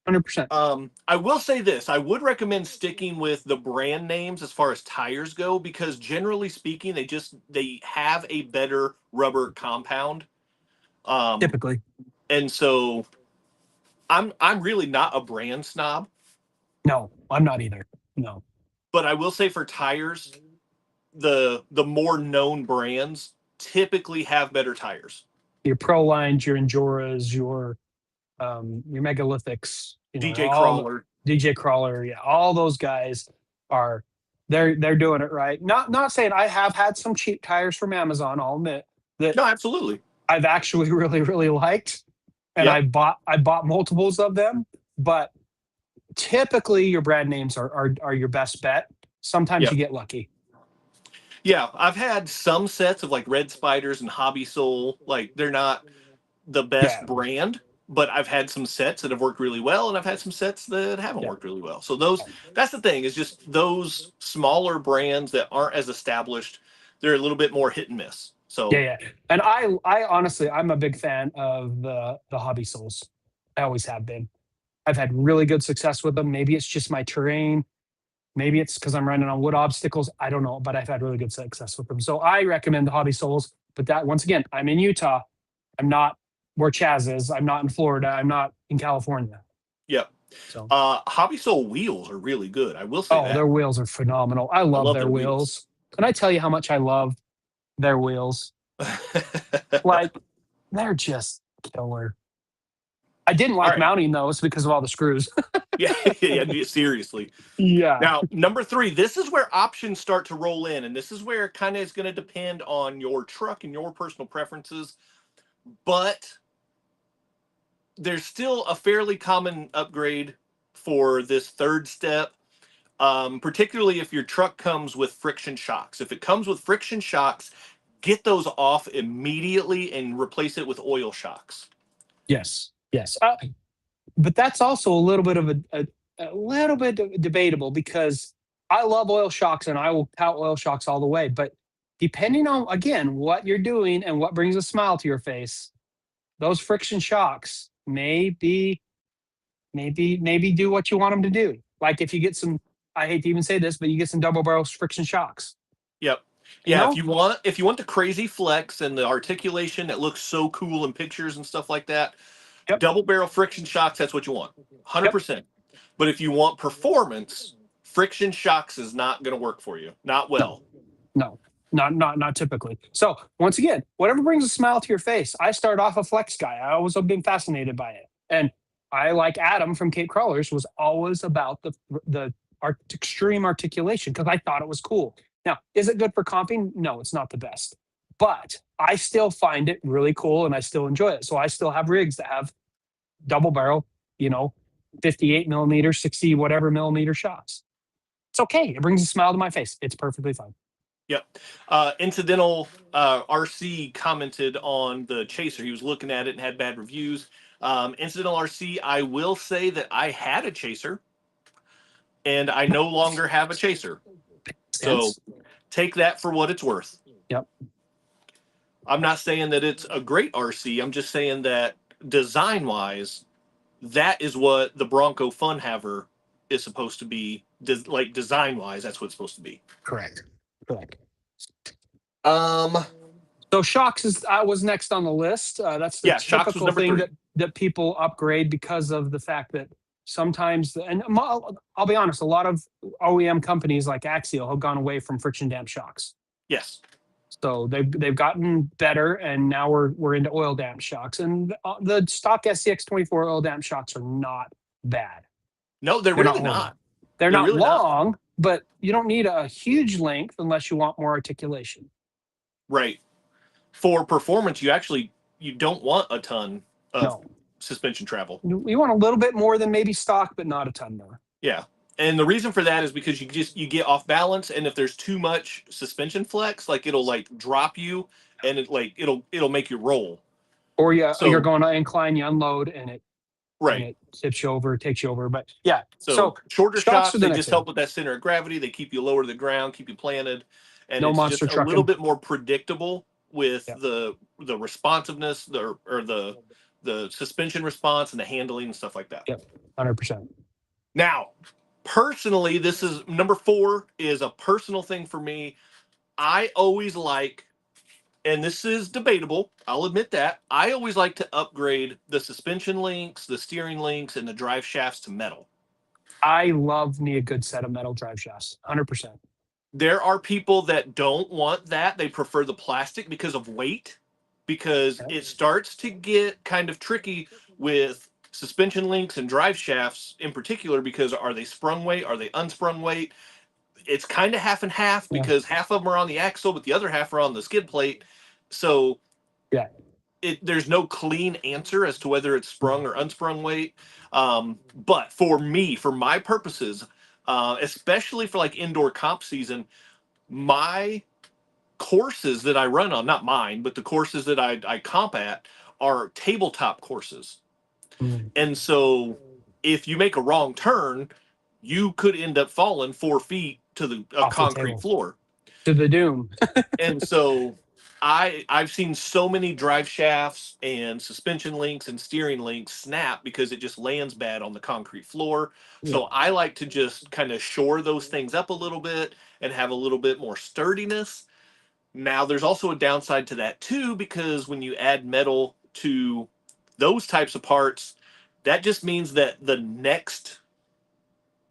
100%. I will say this. I would recommend sticking with the brand names as far as tires go, because generally speaking, they have a better rubber compound. Typically. And so I'm really not a brand snob. No, I'm not either. No. But I will say for tires, the more known brands typically have better tires. Your Pro Lines, your Enjoras, your Megalithics, DJ Crawler. DJ Crawler, yeah, all those guys are they're doing it right. Not saying I have had some cheap tires from Amazon. I'll admit that. No, absolutely. I've actually really, really liked, and I bought multiples of them. But typically, your brand names are your best bet. Sometimes you get lucky. Yeah, I've had some sets of like Red Spiders and Hobby Soul. Like, they're not the best brand, but I've had some sets that have worked really well, and I've had some sets that haven't worked really well. So that's the thing, is just those smaller brands that aren't as established, they're a little bit more hit and miss. So and I honestly, I'm a big fan of the Hobby Souls. I always have been. I've had really good success with them. Maybe it's just my terrain. Maybe it's because I'm running on wood obstacles. I don't know, but I've had really good success with them. So I recommend the Hobby Souls. But that, once again, I'm in Utah. I'm not where Chaz is. I'm not in Florida. I'm not in California. Yep. So Hobby Soul wheels are really good. I will say that. Their wheels are phenomenal. I love their wheels. Can I tell you how much I love their wheels? Like, they're just killer. I didn't like mounting those because of all the screws. yeah, seriously. Yeah. Now, number 3, this is where options start to roll in, and this is where it kind of is going to depend on your truck and your personal preferences. But there's still a fairly common upgrade for this third step, particularly if your truck comes with friction shocks. If it comes with friction shocks, get those off immediately and replace it with oil shocks. Yes. But that's also a little bit of a little bit debatable, because I love oil shocks and I will tout oil shocks all the way. But depending on, again, what you're doing and what brings a smile to your face, those friction shocks maybe do what you want them to do. Like if you get some, I hate to even say this, but you get some double barrel friction shocks. Yep. Yeah, if you want the crazy flex and the articulation that looks so cool in pictures and stuff like that, double barrel friction shocks, that's what you want. 100%. But if you want performance, friction shocks is not going to work for you. Not well. No. Not typically. So once again, whatever brings a smile to your face. I start off a flex guy. I always have been fascinated by it. And I, like Adam from Cape Crawlers, was always about the extreme articulation, because I thought it was cool. Now, is it good for comping? No, it's not the best. But I still find it really cool and I still enjoy it. So I still have rigs that have double barrel, 58 millimeter, 60 whatever millimeter shocks. It's okay. It brings a smile to my face. It's perfectly fine. Yep. Incidental RC commented on the Chaser. He was looking at it and had bad reviews. Incidental RC, I will say that I had a Chaser and I no longer have a Chaser. So take that for what it's worth. Yep. I'm not saying that it's a great RC. I'm just saying that design-wise, that is what the Bronco Fun Haver is supposed to be. Like design-wise, that's what it's supposed to be. Correct. So shocks was next on the list. That's the typical thing that people upgrade because of the fact that sometimes, and I'll be honest, a lot of OEM companies like Axial have gone away from friction damp shocks. Yes. So they've gotten better, and now we're into oil damp shocks. And the stock SCX24 oil damp shocks are not bad. No, they're really not. They're not really long. but you don't need a huge length unless you want more articulation. Right. For performance, you don't want a ton of No, suspension travel. you want a little bit more than maybe stock, but not a ton more. Yeah. And the reason for that is because you get off balance, and if there's too much suspension flex, like it'll like drop you, and it'll make you roll. Or you're So going to incline, you unload, and right. it tips you over, takes you over. But yeah, So shorter stocks are shocks, the they next just thing. help with that center of gravity. They keep you lower to the ground, keep you planted, and No it's monster just a little trucking. bit more predictable with Yeah, the responsiveness, the suspension response and the handling and stuff like that. yep, 100%. Now, personally, this is number 4 is a personal thing for me. I always like, and this is debatable, I'll admit that, I always like to upgrade the suspension links, the steering links, and the drive shafts to metal. I love me a good set of metal drive shafts, 100%. There are people that don't want that. They prefer the plastic because of weight, because Okay. it starts to get kind of tricky with suspension links and drive shafts in particular, because are they sprung weight? Are they unsprung weight? It's kind of half and half, Yeah, because half of them are on the axle, but the other half are on the skid plate. So yeah. there's no clean answer as to whether it's sprung or unsprung weight. But for me, for my purposes, especially for like indoor comp season, my courses that I run on, not mine, but the courses that I comp at are tabletop courses. Mm. And so if you make a wrong turn, you could end up falling 4 feet to the a Off the concrete table floor. to the doom. And so I've seen so many drive shafts and suspension links and steering links snap because it just lands bad on the concrete floor. Yeah. So I like to just kind of shore those things up a little bit and have a little bit more sturdiness. Now there's also a downside to that too, because when you add metal to those types of parts, that just means that the next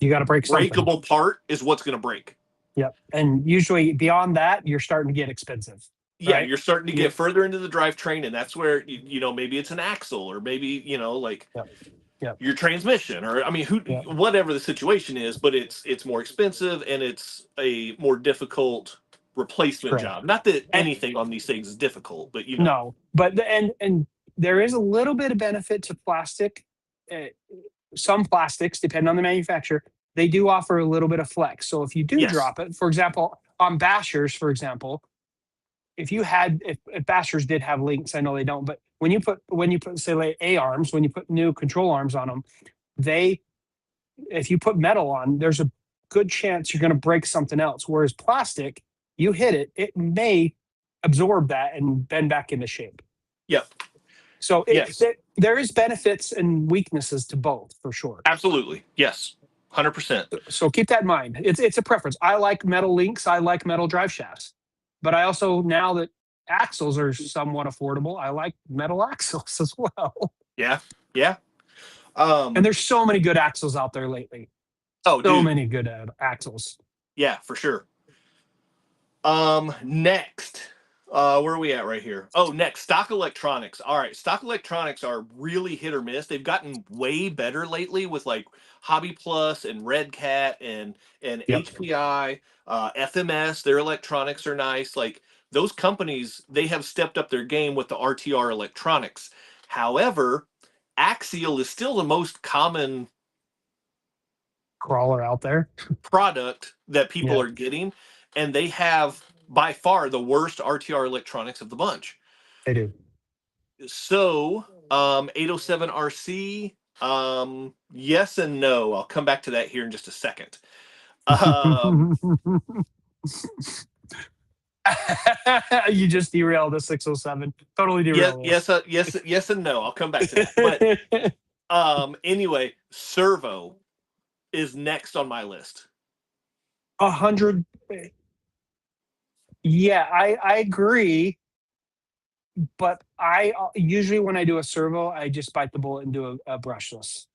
You got to break something. breakable part is what's going to break. Yep. And usually beyond that, you're starting to get expensive, Yeah, right? you're starting to Yeah. get further into the drivetrain, and that's where maybe it's an axle, or maybe like Yep. Yep. your transmission, or I mean, Yep. whatever the situation is, but it's more expensive and it's a more difficult replacement Correct. job. Not that And, anything on these things is difficult, but no, but and there is a little bit of benefit to plastic. Uh, some plastics, depending on the manufacturer, they do offer a little bit of flex. So if you do yes, drop it, for example, on bashers, for example, if bashers did have links, I know they don't, but when you put say like A arms, when you put new control arms on them, they if you put metal on, there's a good chance you're going to break something else. Whereas plastic, you hit it, it may absorb that and bend back into shape. yep, So yes, there is benefits and weaknesses to both for sure. absolutely, yes, 100%. So keep that in mind. It's a preference. I like metal links. I like metal drive shafts, but I also, now that axles are somewhat affordable, I like metal axles as well. Yeah, yeah. And there's so many good axles out there lately. Oh, So dude, many good axles. yeah, for sure. Next, where are we at right here? Oh, next, stock electronics. All right, stock electronics are really hit or miss. They've gotten way better lately with like Hobby Plus and Red Cat and Yep. HPI, FMS. Their electronics are nice. Like those companies, they have stepped up their game with the RTR electronics. However, Axial is still the most common Crawler out there. product that people Yeah. are getting, and they have by far the worst RTR electronics of the bunch. They do. So, 807 RC, yes and no. I'll come back to that here in just a second. Um, You just derailed the 607. Totally yes, derailed yes, yes, and no. I'll come back to that. this. But anyway, Servo is next on my list. 100. Yeah, I agree. But I usually, when I do a servo, I just bite the bullet and do a brushless.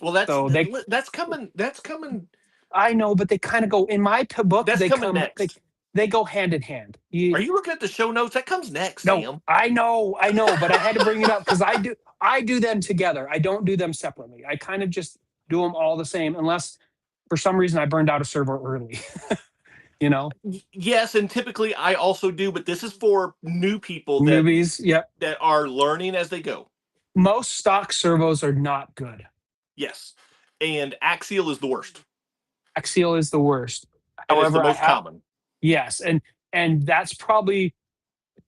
Well, So they, that's coming. That's coming. I know, but they kind of go in my book. That's They coming come, next. they go hand in hand. Are you looking at the show notes? That comes next, No, Sam. I know, but I had to bring it up because I do them together. I don't do them separately. I kind of just do them all the same, unless for some reason I burned out a servo early. You know? Yes, and typically I also do, but this is for new people Newbies, yep. that are learning as they go. Most stock servos are not good. Yes, and axial is the worst. Axial is the worst. And However, it's the most common. Yes, and that's probably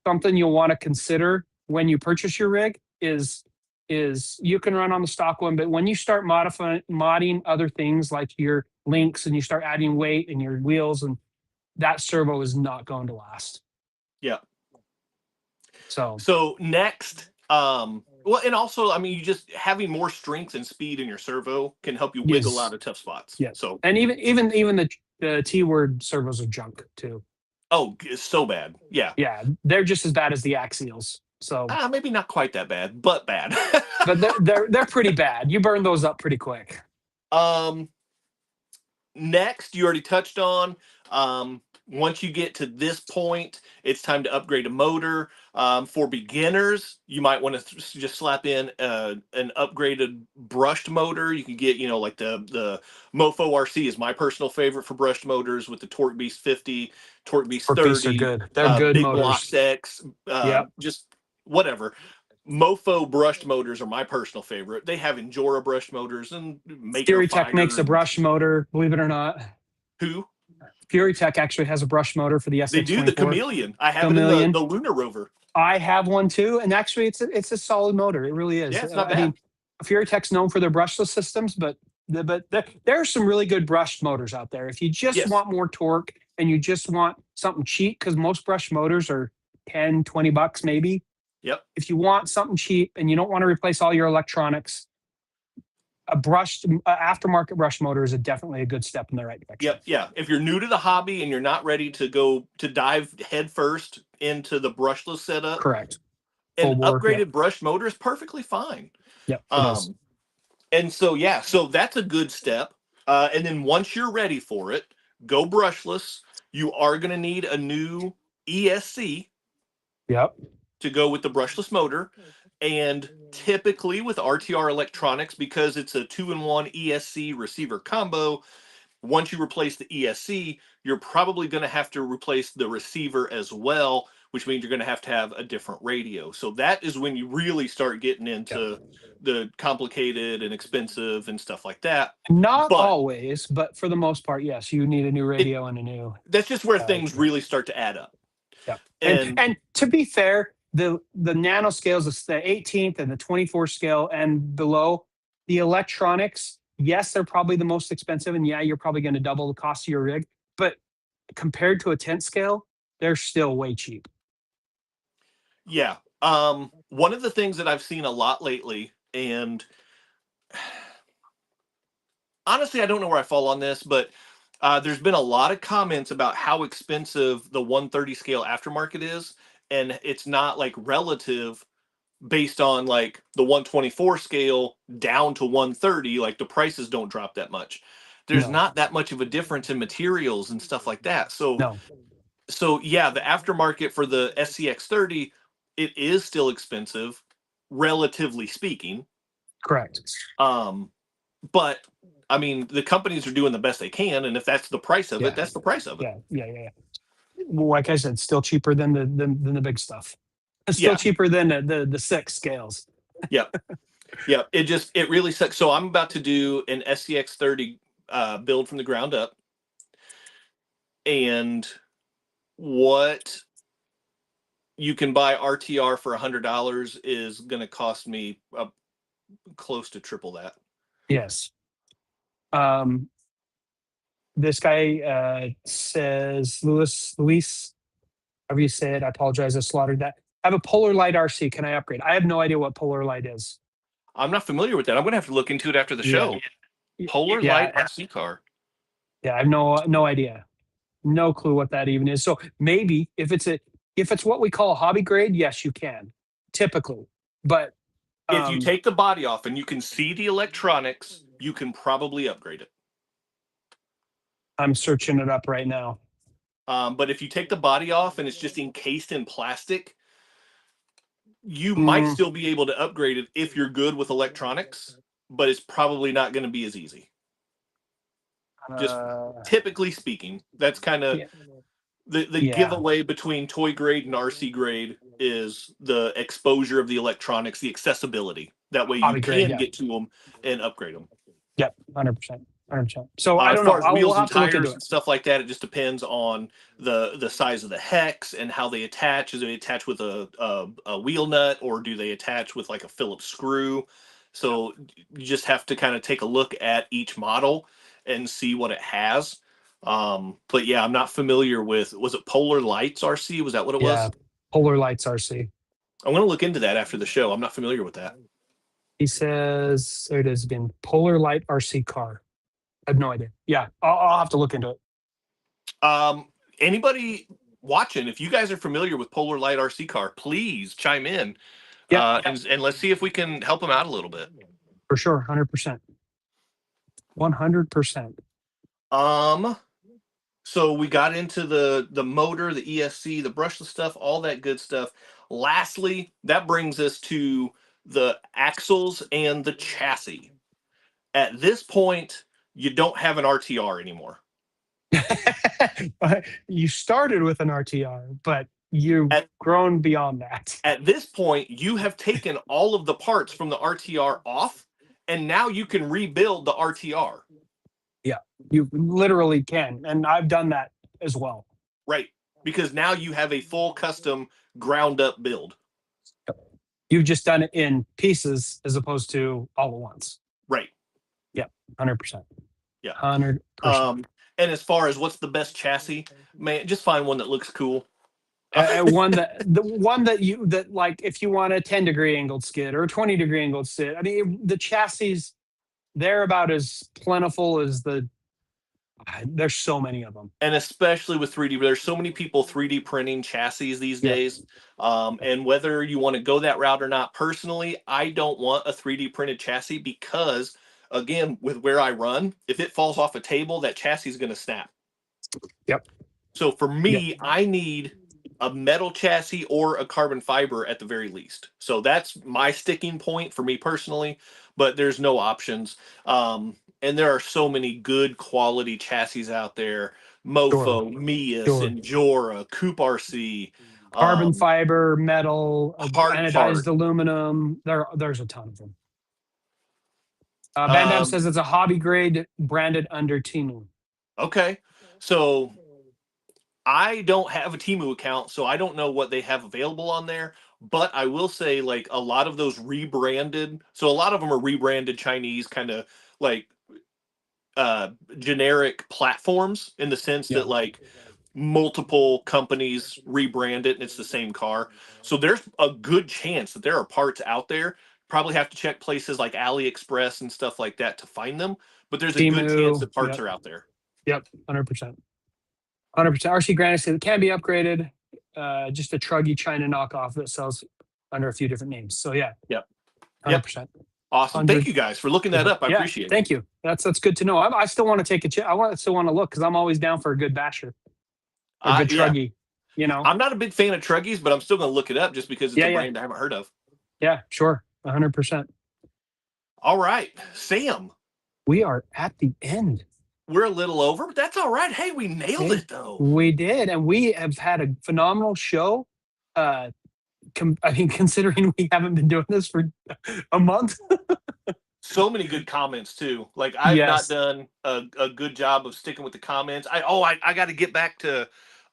something you'll want to consider when you purchase your rig is you can run on the stock one, but when you start modding other things like your links and you start adding weight and your wheels, and that servo is not going to last. Yeah. So next, well, and also, I mean, you just having more strength and speed in your servo can help you wiggle out of tough spots. Yes. So, and even the T-word servos are junk too. Oh, it's so bad. Yeah. Yeah, they're just as bad as the axials. So maybe not quite that bad, but bad. but they're pretty bad. You burn those up pretty quick. Next, you already touched on. Once you get to this point, it's time to upgrade a motor. For beginners, you might want to just slap in an upgraded brushed motor. You can get, like the Mofo RC is my personal favorite for brushed motors with the Torque Beast 50, Torque Beast 30. Are good. They're good Big motors. Blocks X, just whatever. Mofo brushed motors are my personal favorite. They have Injora brushed motors and FuryTech makes a brush motor, believe it or not. Who? FuryTech actually has a brush motor for the SX24. They do, the Chameleon. I have it in the Lunar Rover. I have one too, and actually it's a solid motor. It really is. Yeah, it's not bad. I mean, FuryTech's known for their brushless systems, but there are some really good brushed motors out there. If you just want more torque and you just want something cheap, because most brush motors are $10-20 maybe. Yep. If you want something cheap and you don't want to replace all your electronics, a aftermarket brush motor is definitely a good step in the right direction. Yep. Yeah. If you're new to the hobby and you're not ready to dive headfirst into the brushless setup, correct. An upgraded brush motor is perfectly fine. Yep. And so that's a good step. And then once you're ready for it, go brushless. You are going to need a new ESC. Yep. To go with the brushless motor. And typically with RTR electronics, because it's a 2-in-1 ESC receiver combo, once you replace the ESC, you're probably going to have to replace the receiver as well, which means you're going to have a different radio. So that is when you really start getting into the complicated and expensive and stuff like that. Not always, but for the most part, yes, you need a new radio and a new. That's just where things really start to add up. Yeah. And to be fair, the nano scales, the 18th and the 24 scale and below, the electronics, yes, they're probably the most expensive, and you're probably going to double the cost of your rig, but compared to a 10th scale, they're still way cheap. Yeah. One of the things that I've seen a lot lately, and honestly, I don't know where I fall on this, but there's been a lot of comments about how expensive the 130 scale aftermarket is. And it's not like relative based on like the 124 scale down to 130, like the prices don't drop that much. There's not that much of a difference in materials and stuff like that. So the aftermarket for the SCX30, it is still expensive, relatively speaking. Correct. But I mean, the companies are doing the best they can, and if that's the price of it, that's the price of it. Yeah. Like I said, still cheaper than the big stuff. It's still cheaper than the 6 scales. Yep. It really sucks. So I'm about to do an SCX30 build from the ground up, and what you can buy RTR for $100 is going to cost me close to triple that. Yes. This guy says, Luis, however you say it, I apologize, I slaughtered that. I have a Polar Light RC. Can I upgrade? I have no idea what Polar Light is. I'm not familiar with that. I'm going to have to look into it after the show. Polar Light RC car. Yeah, I have no idea. No clue what that even is. So maybe if it's what we call a hobby grade, yes, you can. Typically. But if you take the body off and you can see the electronics, you can probably upgrade it. I'm searching it up right now. But if you take the body off and it's just encased in plastic, you might still be able to upgrade it if you're good with electronics, but it's probably not going to be as easy. Just typically speaking, that's kind of the giveaway between toy grade and RC grade is the exposure of the electronics, the accessibility. That way you can get to them and upgrade them. Yep, 100%. 100%. So I As don't far know. as wheels We'll have and to look into tires it. and stuff like that, it just depends on the size of the hex and how they attach. Do they attach with a wheel nut, or do they attach with like a Phillips screw? So you just have to kind of take a look at each model and see what it has. But yeah, I'm not familiar with, was it Polar Lights RC? Was that what it was? Yeah, Polar Lights RC. I'm going to look into that after the show. I'm not familiar with that. He says, there it is again, Polar Light RC car. I have no idea. Yeah, I'll have to look into it. Anybody watching, if you guys are familiar with Polar Light RC car, please chime in. And let's see if we can help them out a little bit. For sure, 100%. 100%. So we got into the motor, the ESC, the brushless stuff, all that good stuff. Lastly, that brings us to the axles and the chassis. At this point, you don't have an RTR anymore. You started with an RTR, but you've grown beyond that. At this point, you have taken all of the parts from the RTR off, and now you can rebuild the RTR. Yeah, you literally can. And I've done that as well. Right. Because now you have a full custom ground up build. You've just done it in pieces as opposed to all at once. Right. Yeah, 100%. Yeah. 100%. And as far as what's the best chassis, man, just find one that looks cool. One that like if you want a 10-degree angled skid or a 20-degree angled skid, I mean the chassis, they're about as plentiful as there's so many of them. And especially with 3D, there's so many people 3D printing chassis these days. And whether you want to go that route or not, personally, I don't want a 3D printed chassis because, again, with where I run, if it falls off a table, that chassis is going to snap. Yep. So for me, I need a metal chassis or a carbon fiber at the very least. So that's my sticking point for me personally, but there's no options. And there are so many good quality chassis out there. Mofo, Mias, Enjora, Coupe RC. Carbon fiber, metal, anodized part. aluminum. There's a ton of them. Bandam says it's a hobby grade branded under Temu. Okay. So I don't have a Temu account, so I don't know what they have available on there. But I will say, like, a lot of those rebranded, so a lot of them are rebranded Chinese kind of like generic platforms in the sense that like multiple companies rebrand it and it's the same car. So there's a good chance that there are parts out there. Probably have to check places like AliExpress and stuff like that to find them. But there's a good chance that parts are out there. Yep, 100%. 100%. RC Granite said it can be upgraded. Just a truggy China knockoff that sells under a few different names. So yeah. Yep. 100%. Awesome. Thank you guys for looking that up. I appreciate it. Thank you. That's good to know. I still want to take a check. Still want to look because I'm always down for a good basher. A good truggy. You know. I'm not a big fan of truggies, but I'm still going to look it up just because it's a brand I haven't heard of. Yeah, sure. 100%. All right, Sam. We are at the end. We're a little over, but that's all right. Hey, we nailed it though. We did, and we have had a phenomenal show. I mean, considering we haven't been doing this for a month. So many good comments too. Like I've not done a good job of sticking with the comments. I got to get back to.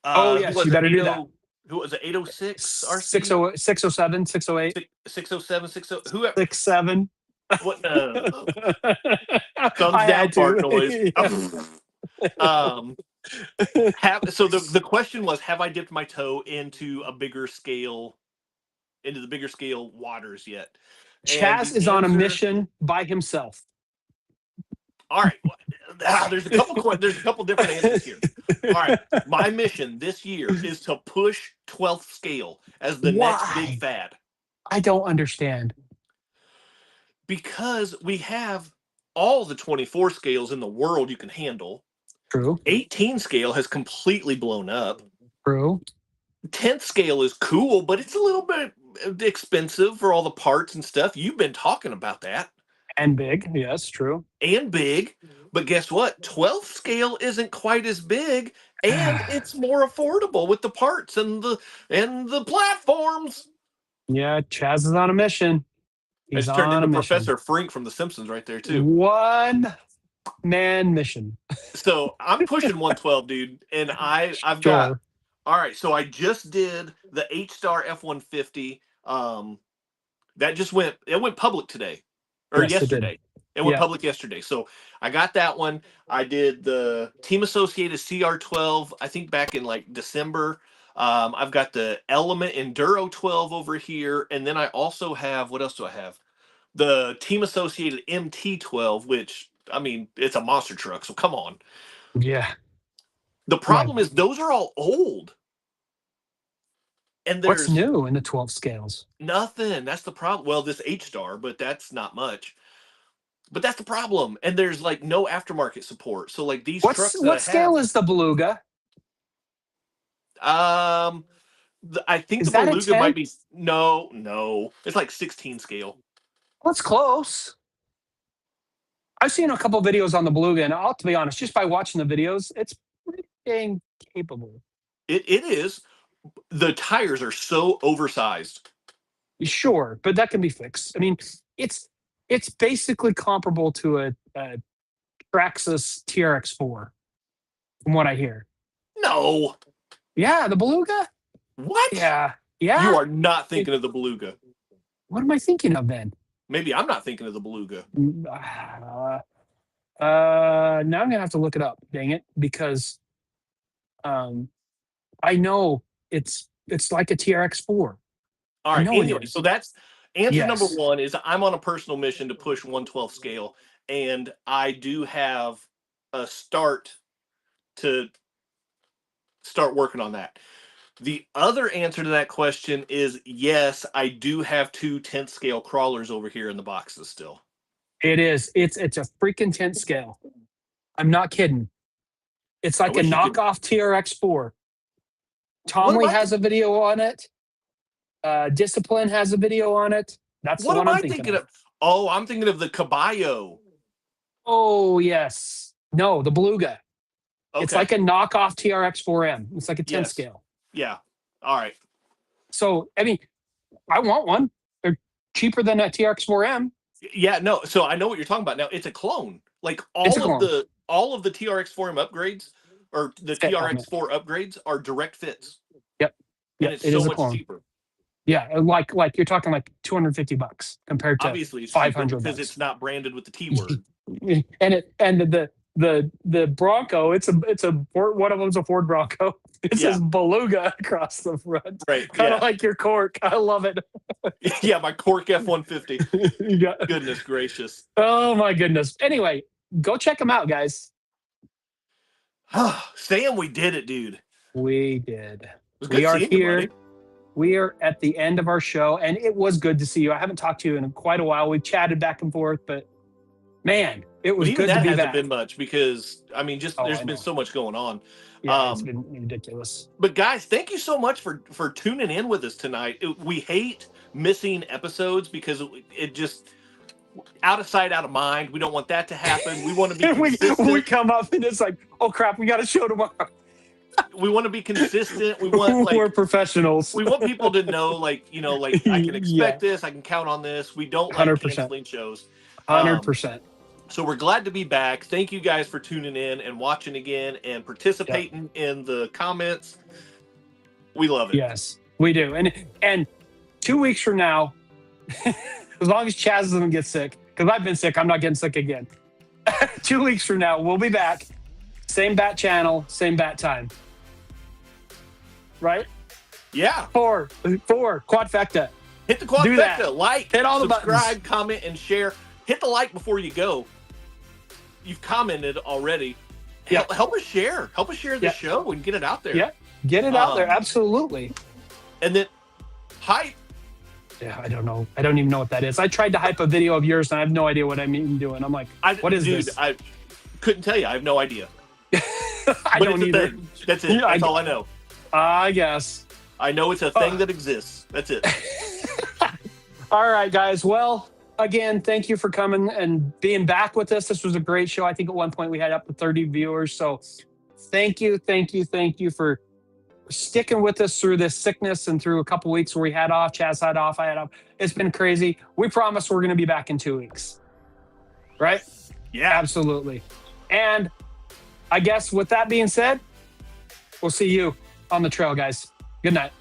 Yes, you better do that. Who was it? 806 or 607, 608, 607, 60. Who? 67. What? Thumbs down, fart noise. So the question was, have I dipped my toe into the bigger scale waters yet? Chaz is on a mission by himself. All right. There's a couple different answers here. All right. My mission this year is to push 12th scale as the next big fad. I don't understand. Because we have all the 24 scales in the world you can handle. True. 18 scale has completely blown up. True. 10th scale is cool, but it's a little bit expensive for all the parts and stuff. You've been talking about that. And big. Yes, true. And big. But guess what? 12 scale isn't quite as big, and it's more affordable with the parts and the platforms. Yeah, Chaz is on a mission. I He's just turned on into a mission. Professor Frink from The Simpsons right there too. One man mission. So I'm pushing 112, dude, and I've Sure. got. All right, so I just did the H-Star F-150. That just went. It went public today, or Yes, yesterday. It went public yesterday. So I got that one. I did the Team Associated CR12. I think back in like December. I've got the Element Enduro 12 over here, and then I also have, what else do I have? The Team Associated MT12, which, I mean, it's a monster truck. So come on. Yeah. The problem is those are all old. And there's what's new in the 12 scales? Nothing. That's the problem. Well, this H-Star, but that's not much. But that's the problem. And there's like no aftermarket support. So like these trucks that what scale is the Beluga? I think is the that Beluga might be no. It's like 16 scale. Well, it's close. I've seen a couple videos on the Beluga, and to be honest, just by watching the videos, it's pretty dang capable. It is. The tires are so oversized. Sure, but that can be fixed. I mean, it's basically comparable to a Traxxas TRX4, from what I hear. No. Yeah, the Beluga. What? Yeah. You are not thinking of the Beluga. What am I thinking of then? Maybe I'm not thinking of the Beluga. Now I'm gonna have to look it up. Dang it, because I know it's like a TRX4. All right. Anyway, so that's answer number one. Is I'm on a personal mission to push 112 scale, and I do have a start working on that. The other answer to that question is yes, I do have 2 10th scale crawlers over here in the boxes still. It is. It's a freaking 10th scale. I'm not kidding. It's like a knockoff TRX4. Tomley has a video on it. Discipline has a video on it. That's what the one am I'm thinking of. Oh, I'm thinking of the Caballo. Oh, yes. No, the Beluga. Okay. It's like a knockoff TRX4M. It's like a 10th scale. Yeah. All right. So, I mean, I want one. They're cheaper than a TRX4M. Yeah, no. So I know what you're talking about now. It's a clone. Like all of the TRX4M upgrades or the TRX4 upgrades are direct fits. Yep. And it's so much cheaper. Yeah, like you're talking like $250 compared to obviously it's $500 because it's not branded with the T word. and the Bronco, it's a one of them's a Ford Bronco. It says Beluga across the front. Right. Kind of like your Cork. I love it. Yeah, my Cork F-150. Goodness gracious. Oh my goodness. Anyway, go check them out, guys. Sam, we did it, dude. We did. We are here. You, we are at the end of our show, and it was good to see you. I haven't talked to you in quite a while. We've chatted back and forth, but man, it was good to be back. That hasn't been much because, I mean, there's been so much going on. Yeah, it's been ridiculous. But guys, thank you so much for tuning in with us tonight. We hate missing episodes because it just out of sight, out of mind. We don't want that to happen. We want to be consistent. we come up and it's like, oh crap, we got a show tomorrow. We want to be consistent. We want we're professionals. We want people to know, I can expect this. I can count on this. We don't like 100%. canceling shows. 100%. So we're glad to be back. Thank you guys for tuning in and watching again and participating in the comments. We love it. Yes, we do. And 2 weeks from now, as long as Chaz doesn't get sick, because I've been sick, I'm not getting sick again. 2 weeks from now, we'll be back. Same bat channel, same bat time. Right? Yeah. 4 quadfecta. Hit the quadfecta. Like, hit all subscribe, the buttons. Comment, and share. Hit the like before you go. You've commented already. Help us share. Help us share the show and get it out there. Yeah. Get it out there. Absolutely. And then hype. Yeah, I don't know. I don't even know what that is. I tried to hype a video of yours and I have no idea what I'm even doing. I'm like, what is this? I couldn't tell you. I have no idea. I don't either. That's it. That's all I know. I guess. I know it's a thing that exists. That's it. All right, guys. Well, again, thank you for coming and being back with us. This was a great show. I think at one point we had up to 30 viewers. So thank you for sticking with us through this sickness and through a couple weeks where we had off, Chaz had off, I had off. It's been crazy. We promise we're going to be back in 2 weeks. Right? Yeah. Absolutely. And I guess with that being said, we'll see you on the trail, guys. Good night.